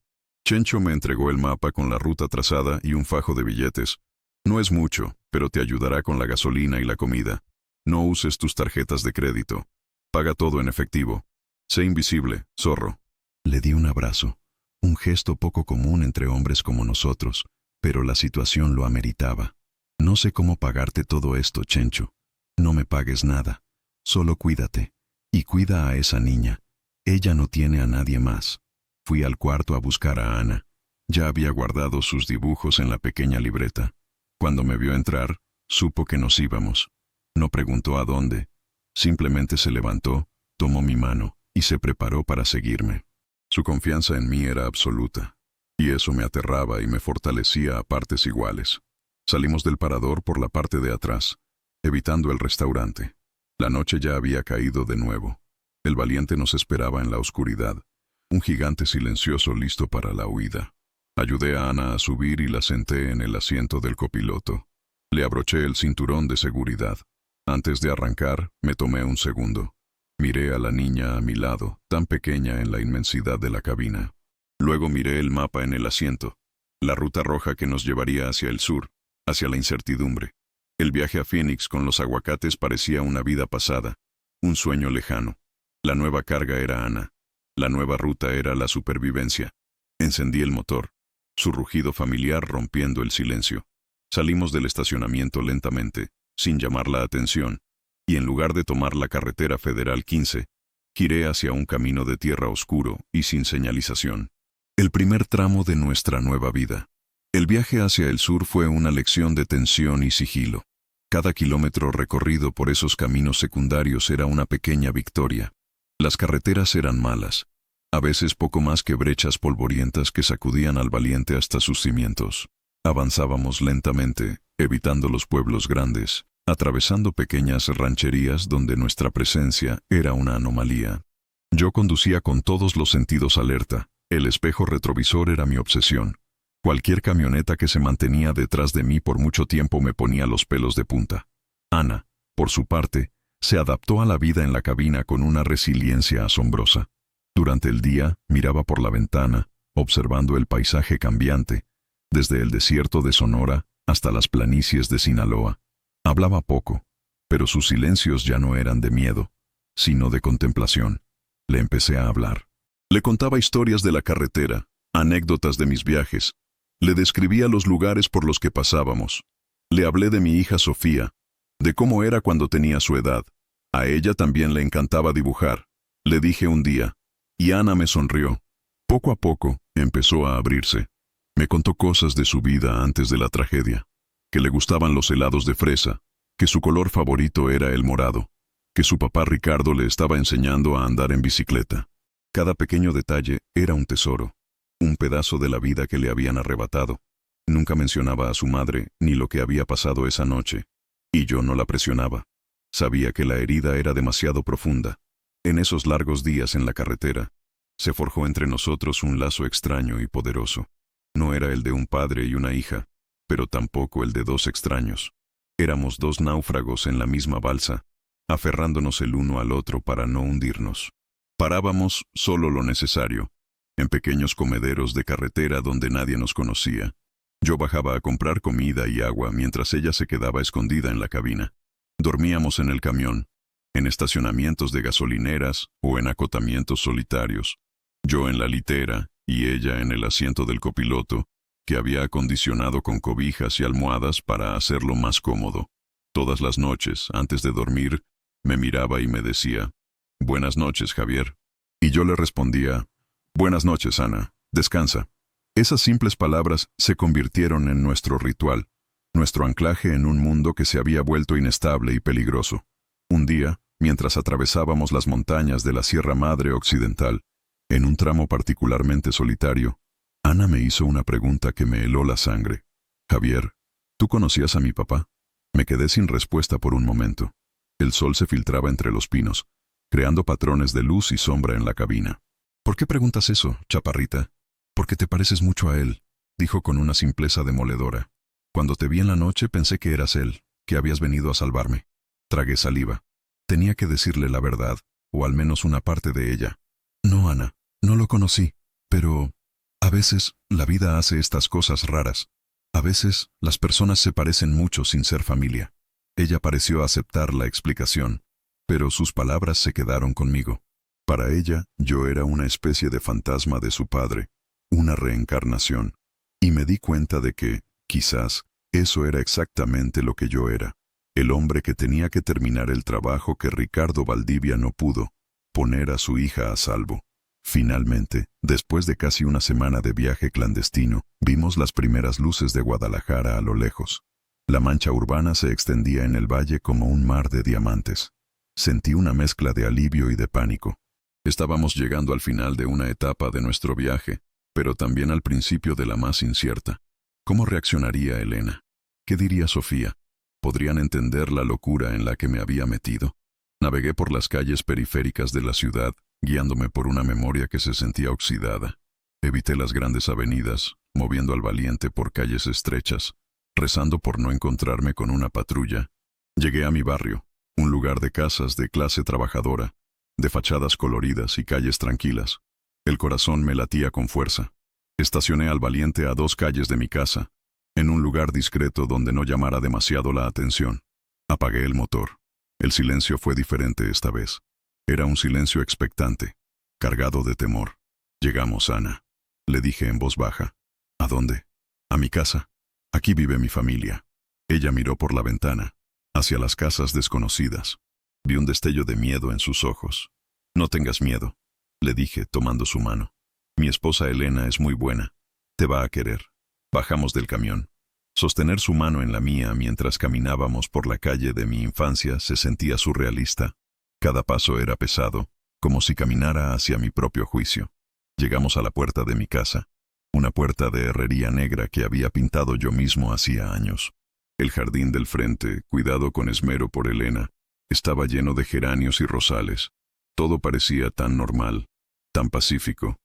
Chencho me entregó el mapa con la ruta trazada y un fajo de billetes. No es mucho, pero te ayudará con la gasolina y la comida. No uses tus tarjetas de crédito. Paga todo en efectivo. Sé invisible, zorro. Le di un abrazo, un gesto poco común entre hombres como nosotros, pero la situación lo ameritaba. No sé cómo pagarte todo esto, Chencho. No me pagues nada. Solo cuídate. Y cuida a esa niña. Ella no tiene a nadie más. Fui al cuarto a buscar a Ana. Ya había guardado sus dibujos en la pequeña libreta. Cuando me vio entrar, supo que nos íbamos. No preguntó a dónde. Simplemente se levantó, tomó mi mano y se preparó para seguirme. Su confianza en mí era absoluta, y eso me aterraba y me fortalecía a partes iguales. Salimos del parador por la parte de atrás, evitando el restaurante. La noche ya había caído de nuevo. El valiente nos esperaba en la oscuridad, un gigante silencioso listo para la huida. Ayudé a Ana a subir y la senté en el asiento del copiloto. Le abroché el cinturón de seguridad. Antes de arrancar, me tomé un segundo. Miré a la niña a mi lado, tan pequeña en la inmensidad de la cabina. Luego miré el mapa en el asiento, la ruta roja que nos llevaría hacia el sur, hacia la incertidumbre. El viaje a Phoenix con los aguacates parecía una vida pasada, un sueño lejano. La nueva carga era Ana. La nueva ruta era la supervivencia. Encendí el motor, su rugido familiar rompiendo el silencio. Salimos del estacionamiento lentamente, sin llamar la atención, y en lugar de tomar la carretera Federal 15, giré hacia un camino de tierra oscuro y sin señalización. El primer tramo de nuestra nueva vida. El viaje hacia el sur fue una lección de tensión y sigilo. Cada kilómetro recorrido por esos caminos secundarios era una pequeña victoria. Las carreteras eran malas, a veces poco más que brechas polvorientas que sacudían al valiente hasta sus cimientos. Avanzábamos lentamente, evitando los pueblos grandes, atravesando pequeñas rancherías donde nuestra presencia era una anomalía. Yo conducía con todos los sentidos alerta. El espejo retrovisor era mi obsesión. Cualquier camioneta que se mantenía detrás de mí por mucho tiempo me ponía los pelos de punta. Ana, por su parte, se adaptó a la vida en la cabina con una resiliencia asombrosa. Durante el día, miraba por la ventana, observando el paisaje cambiante, desde el desierto de Sonora hasta las planicies de Sinaloa. Hablaba poco, pero sus silencios ya no eran de miedo, sino de contemplación. Le empecé a hablar. Le contaba historias de la carretera, anécdotas de mis viajes. Le describía los lugares por los que pasábamos. Le hablé de mi hija Sofía, de cómo era cuando tenía su edad. A ella también le encantaba dibujar, le dije un día, y Ana me sonrió. Poco a poco, empezó a abrirse. Me contó cosas de su vida antes de la tragedia, que le gustaban los helados de fresa, que su color favorito era el morado, que su papá Ricardo le estaba enseñando a andar en bicicleta. Cada pequeño detalle era un tesoro, un pedazo de la vida que le habían arrebatado. Nunca mencionaba a su madre ni lo que había pasado esa noche, y yo no la presionaba. Sabía que la herida era demasiado profunda. En esos largos días en la carretera, se forjó entre nosotros un lazo extraño y poderoso. No era el de un padre y una hija, pero tampoco el de dos extraños. Éramos dos náufragos en la misma balsa, aferrándonos el uno al otro para no hundirnos. Parábamos solo lo necesario, en pequeños comederos de carretera donde nadie nos conocía. Yo bajaba a comprar comida y agua mientras ella se quedaba escondida en la cabina. Dormíamos en el camión, en estacionamientos de gasolineras o en acotamientos solitarios. Yo en la litera y ella en el asiento del copiloto, que había acondicionado con cobijas y almohadas para hacerlo más cómodo. Todas las noches, antes de dormir, me miraba y me decía, «Buenas noches, Javier». Y yo le respondía, «Buenas noches, Ana, descansa». Esas simples palabras se convirtieron en nuestro ritual, nuestro anclaje en un mundo que se había vuelto inestable y peligroso. Un día, mientras atravesábamos las montañas de la Sierra Madre Occidental, en un tramo particularmente solitario, Ana me hizo una pregunta que me heló la sangre. «Javier, ¿tú conocías a mi papá?». Me quedé sin respuesta por un momento. El sol se filtraba entre los pinos, creando patrones de luz y sombra en la cabina. «¿Por qué preguntas eso, chaparrita?». «Porque te pareces mucho a él», dijo con una simpleza demoledora. «Cuando te vi en la noche pensé que eras él, que habías venido a salvarme». Tragué saliva. Tenía que decirle la verdad, o al menos una parte de ella. «No, Ana, no lo conocí, pero a veces la vida hace estas cosas raras. A veces las personas se parecen mucho sin ser familia». Ella pareció aceptar la explicación, pero sus palabras se quedaron conmigo. Para ella, yo era una especie de fantasma de su padre, una reencarnación, y me di cuenta de que, quizás, eso era exactamente lo que yo era, el hombre que tenía que terminar el trabajo que Ricardo Valdivia no pudo, poner a su hija a salvo. Finalmente, después de casi una semana de viaje clandestino, vimos las primeras luces de Guadalajara a lo lejos. La mancha urbana se extendía en el valle como un mar de diamantes. Sentí una mezcla de alivio y de pánico. Estábamos llegando al final de una etapa de nuestro viaje, pero también al principio de la más incierta. ¿Cómo reaccionaría Elena? ¿Qué diría Sofía? ¿Podrían entender la locura en la que me había metido? Navegué por las calles periféricas de la ciudad, guiándome por una memoria que se sentía oxidada. Evité las grandes avenidas, moviendo al valiente por calles estrechas, rezando por no encontrarme con una patrulla. Llegué a mi barrio, un lugar de casas de clase trabajadora, de fachadas coloridas y calles tranquilas. El corazón me latía con fuerza. Estacioné al valiente a 2 calles de mi casa, en un lugar discreto donde no llamara demasiado la atención. Apagué el motor. El silencio fue diferente esta vez. Era un silencio expectante, cargado de temor. «Llegamos, Ana», le dije en voz baja. «¿A dónde?» «A mi casa. Aquí vive mi familia». Ella miró por la ventana, hacia las casas desconocidas. Vi un destello de miedo en sus ojos. «No tengas miedo», le dije, tomando su mano. «Mi esposa Elena es muy buena. Te va a querer». Bajamos del camión. Sostener su mano en la mía mientras caminábamos por la calle de mi infancia se sentía surrealista. Cada paso era pesado, como si caminara hacia mi propio juicio. Llegamos a la puerta de mi casa, una puerta de herrería negra que había pintado yo mismo hacía años. El jardín del frente, cuidado con esmero por Elena, estaba lleno de geranios y rosales. Todo parecía tan normal, tan pacífico.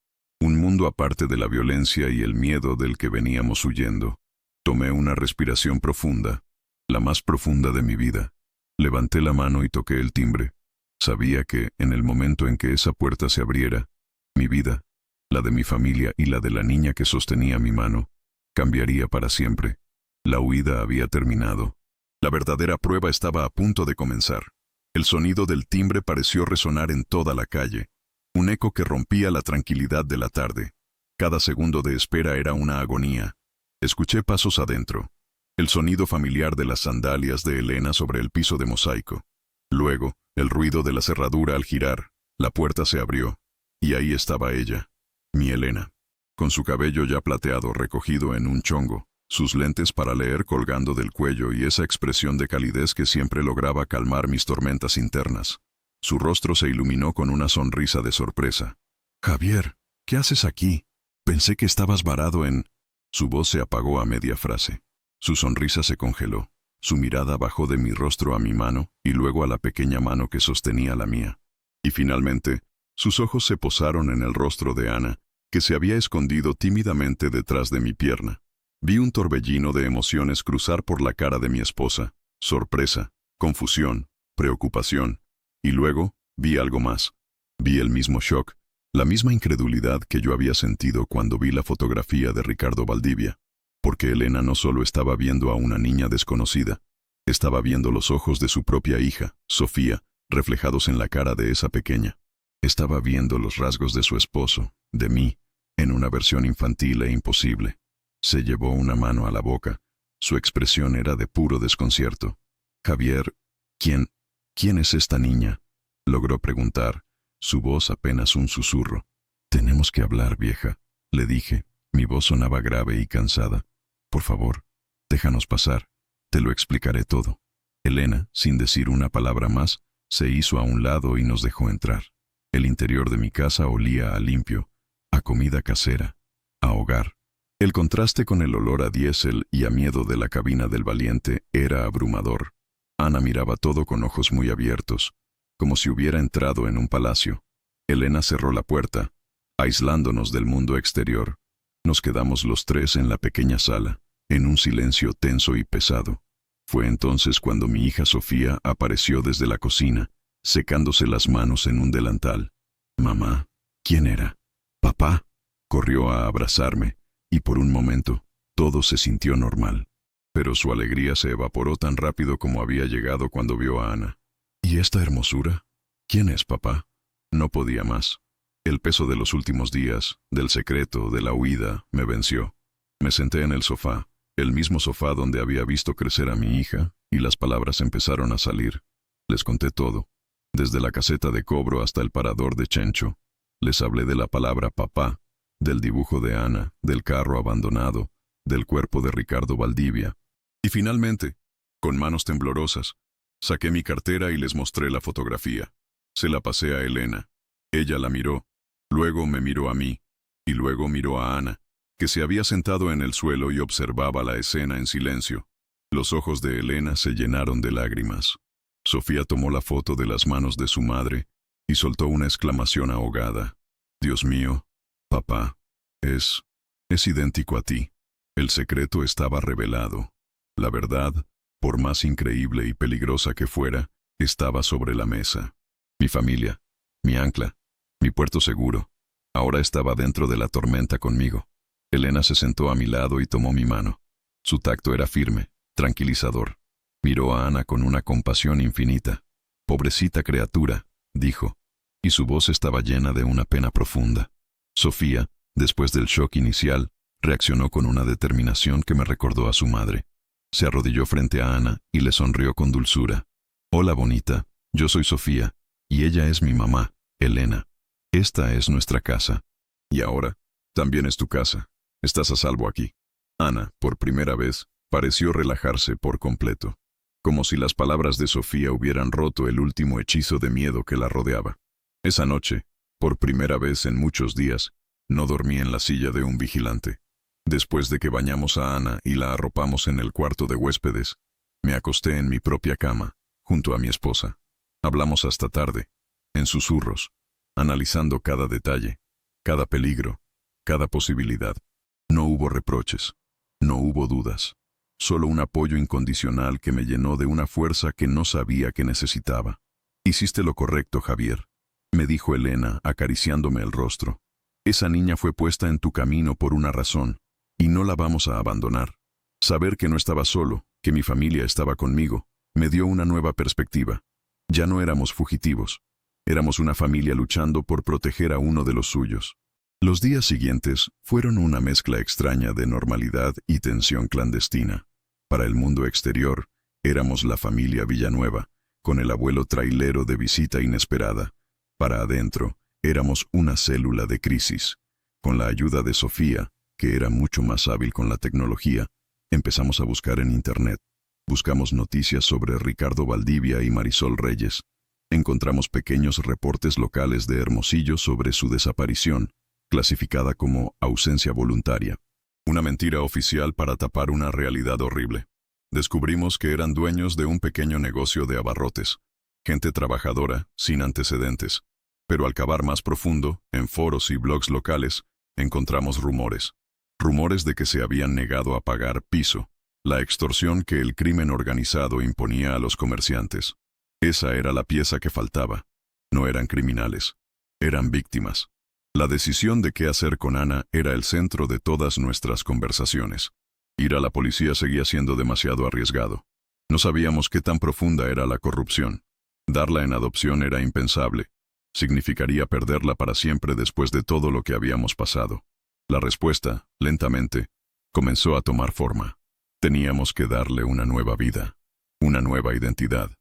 Un mundo aparte de la violencia y el miedo del que veníamos huyendo. Tomé una respiración profunda, la más profunda de mi vida. Levanté la mano y toqué el timbre. Sabía que, en el momento en que esa puerta se abriera, mi vida, la de mi familia y la de la niña que sostenía mi mano, cambiaría para siempre. La huida había terminado. La verdadera prueba estaba a punto de comenzar. El sonido del timbre pareció resonar en toda la calle, un eco que rompía la tranquilidad de la tarde. Cada segundo de espera era una agonía. Escuché pasos adentro. el sonido familiar de las sandalias de Elena sobre el piso de mosaico. Luego, el ruido de la cerradura al girar. La puerta se abrió, y ahí estaba ella, mi Elena, con su cabello ya plateado recogido en un chongo, sus lentes para leer colgando del cuello y esa expresión de calidez que siempre lograba calmar mis tormentas internas. Su rostro se iluminó con una sonrisa de sorpresa. «Javier, ¿qué haces aquí? Pensé que estabas varado en...» Su voz se apagó a media frase. Su sonrisa se congeló. Su mirada bajó de mi rostro a mi mano y luego a la pequeña mano que sostenía la mía. Y finalmente, sus ojos se posaron en el rostro de Ana, que se había escondido tímidamente detrás de mi pierna. Vi un torbellino de emociones cruzar por la cara de mi esposa. Sorpresa, confusión, preocupación. Y luego, vi algo más. Vi el mismo shock, la misma incredulidad que yo había sentido cuando vi la fotografía de Ricardo Valdivia. Porque Elena no solo estaba viendo a una niña desconocida, estaba viendo los ojos de su propia hija, Sofía, reflejados en la cara de esa pequeña. Estaba viendo los rasgos de su esposo, de mí, en una versión infantil e imposible. Se llevó una mano a la boca. Su expresión era de puro desconcierto. «Javier, ¿quién es esta niña?», logró preguntar, su voz apenas un susurro. «Tenemos que hablar, vieja», le dije. Mi voz sonaba grave y cansada. «Por favor, déjanos pasar. Te lo explicaré todo». Elena, sin decir una palabra más, se hizo a un lado y nos dejó entrar. El interior de mi casa olía a limpio, a comida casera, a hogar. El contraste con el olor a diésel y a miedo de la cabina del valiente era abrumador. Ana miraba todo con ojos muy abiertos, como si hubiera entrado en un palacio. Elena cerró la puerta, aislándonos del mundo exterior. Nos quedamos los tres en la pequeña sala, en un silencio tenso y pesado. Fue entonces cuando mi hija Sofía apareció desde la cocina, secándose las manos en un delantal. «Mamá, ¿quién era?» «Papá». Corrió a abrazarme, y por un momento, todo se sintió normal. Pero su alegría se evaporó tan rápido como había llegado cuando vio a Ana. «¿Y esta hermosura? ¿Quién es, papá?» No podía más. El peso de los últimos días, del secreto, de la huida, me venció. Me senté en el sofá, el mismo sofá donde había visto crecer a mi hija, y las palabras empezaron a salir. Les conté todo, desde la caseta de cobro hasta el parador de Chencho. Les hablé de la palabra papá, del dibujo de Ana, del carro abandonado, del cuerpo de Ricardo Valdivia. Y finalmente, con manos temblorosas, saqué mi cartera y les mostré la fotografía. Se la pasé a Elena. Ella la miró, luego me miró a mí, y luego miró a Ana, que se había sentado en el suelo y observaba la escena en silencio. Los ojos de Elena se llenaron de lágrimas. Sofía tomó la foto de las manos de su madre y soltó una exclamación ahogada. «Dios mío, papá, es idéntico a ti». El secreto estaba revelado. La verdad, por más increíble y peligrosa que fuera, estaba sobre la mesa. Mi familia, mi ancla, mi puerto seguro, ahora estaba dentro de la tormenta conmigo. Elena se sentó a mi lado y tomó mi mano. Su tacto era firme, tranquilizador. Miró a Ana con una compasión infinita. «Pobrecita criatura», dijo, y su voz estaba llena de una pena profunda. Sofía, después del shock inicial, reaccionó con una determinación que me recordó a su madre. Se arrodilló frente a Ana y le sonrió con dulzura. «Hola, bonita, yo soy Sofía, y ella es mi mamá, Elena. Esta es nuestra casa. Y ahora, también es tu casa. Estás a salvo aquí». Ana, por primera vez, pareció relajarse por completo, como si las palabras de Sofía hubieran roto el último hechizo de miedo que la rodeaba. Esa noche, por primera vez en muchos días, no dormí en la silla de un vigilante. Después de que bañamos a Ana y la arropamos en el cuarto de huéspedes, me acosté en mi propia cama, junto a mi esposa. Hablamos hasta tarde, en susurros, analizando cada detalle, cada peligro, cada posibilidad. No hubo reproches, no hubo dudas, solo un apoyo incondicional que me llenó de una fuerza que no sabía que necesitaba. «Hiciste lo correcto, Javier», me dijo Elena, acariciándome el rostro. «Esa niña fue puesta en tu camino por una razón, y no la vamos a abandonar». Saber que no estaba solo, que mi familia estaba conmigo, me dio una nueva perspectiva. Ya no éramos fugitivos. Éramos una familia luchando por proteger a uno de los suyos. Los días siguientes fueron una mezcla extraña de normalidad y tensión clandestina. Para el mundo exterior, éramos la familia Villanueva, con el abuelo trailero de visita inesperada. Para adentro, éramos una célula de crisis. Con la ayuda de Sofía, que era mucho más hábil con la tecnología, empezamos a buscar en Internet. Buscamos noticias sobre Ricardo Valdivia y Marisol Reyes. Encontramos pequeños reportes locales de Hermosillo sobre su desaparición, clasificada como ausencia voluntaria. Una mentira oficial para tapar una realidad horrible. Descubrimos que eran dueños de un pequeño negocio de abarrotes, gente trabajadora, sin antecedentes. Pero al cavar más profundo, en foros y blogs locales, encontramos rumores. Rumores de que se habían negado a pagar piso, la extorsión que el crimen organizado imponía a los comerciantes. Esa era la pieza que faltaba. No eran criminales, eran víctimas. La decisión de qué hacer con Ana era el centro de todas nuestras conversaciones. Ir a la policía seguía siendo demasiado arriesgado. No sabíamos qué tan profunda era la corrupción. Darla en adopción era impensable. Significaría perderla para siempre después de todo lo que habíamos pasado. La respuesta, lentamente, comenzó a tomar forma. Teníamos que darle una nueva vida, una nueva identidad.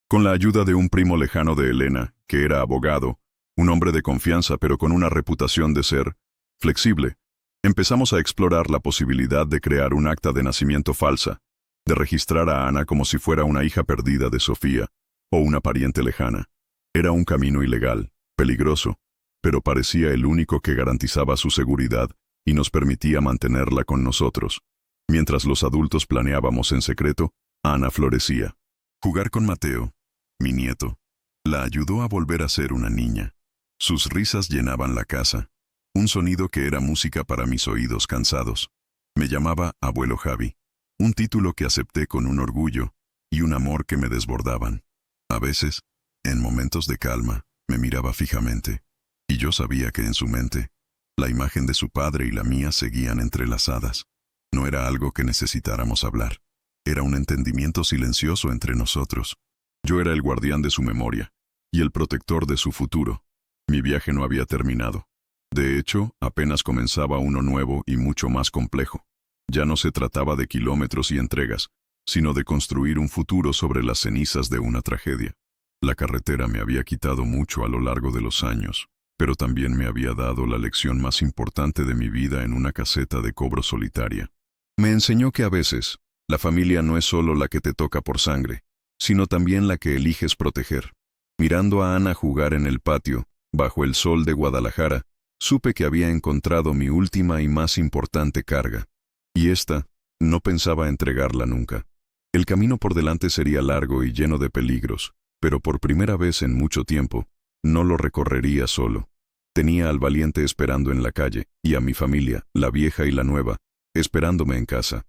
Con la ayuda de un primo lejano de Elena, que era abogado, un hombre de confianza pero con una reputación de ser flexible, empezamos a explorar la posibilidad de crear un acta de nacimiento falsa, de registrar a Ana como si fuera una hija perdida de Sofía o una pariente lejana. Era un camino ilegal, peligroso, pero parecía el único que garantizaba su seguridad y nos permitía mantenerla con nosotros. Mientras los adultos planeábamos en secreto, Ana florecía. Jugar con Mateo, mi nieto, la ayudó a volver a ser una niña. Sus risas llenaban la casa, un sonido que era música para mis oídos cansados. Me llamaba Abuelo Javi, un título que acepté con un orgullo y un amor que me desbordaban. A veces, en momentos de calma, me miraba fijamente, y yo sabía que en su mente, la imagen de su padre y la mía seguían entrelazadas. No era algo que necesitáramos hablar. Era un entendimiento silencioso entre nosotros. Yo era el guardián de su memoria, y el protector de su futuro. Mi viaje no había terminado. De hecho, apenas comenzaba uno nuevo y mucho más complejo. Ya no se trataba de kilómetros y entregas, sino de construir un futuro sobre las cenizas de una tragedia. La carretera me había quitado mucho a lo largo de los años, pero también me había dado la lección más importante de mi vida en una caseta de cobro solitaria. Me enseñó que a veces, la familia no es solo la que te toca por sangre, sino también la que eliges proteger. Mirando a Ana jugar en el patio, bajo el sol de Guadalajara, supe que había encontrado mi última y más importante carga. Y esta, no pensaba entregarla nunca. El camino por delante sería largo y lleno de peligros, pero por primera vez en mucho tiempo, no lo recorrería solo. Tenía al valiente esperando en la calle, y a mi familia, la vieja y la nueva, esperándome en casa.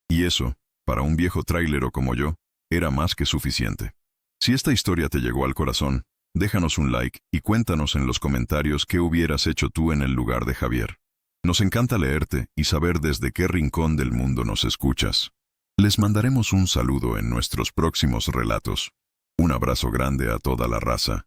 Y eso, para un viejo trailero como yo, era más que suficiente. Si esta historia te llegó al corazón, déjanos un like y cuéntanos en los comentarios qué hubieras hecho tú en el lugar de Javier. Nos encanta leerte y saber desde qué rincón del mundo nos escuchas. Les mandaremos un saludo en nuestros próximos relatos. Un abrazo grande a toda la raza.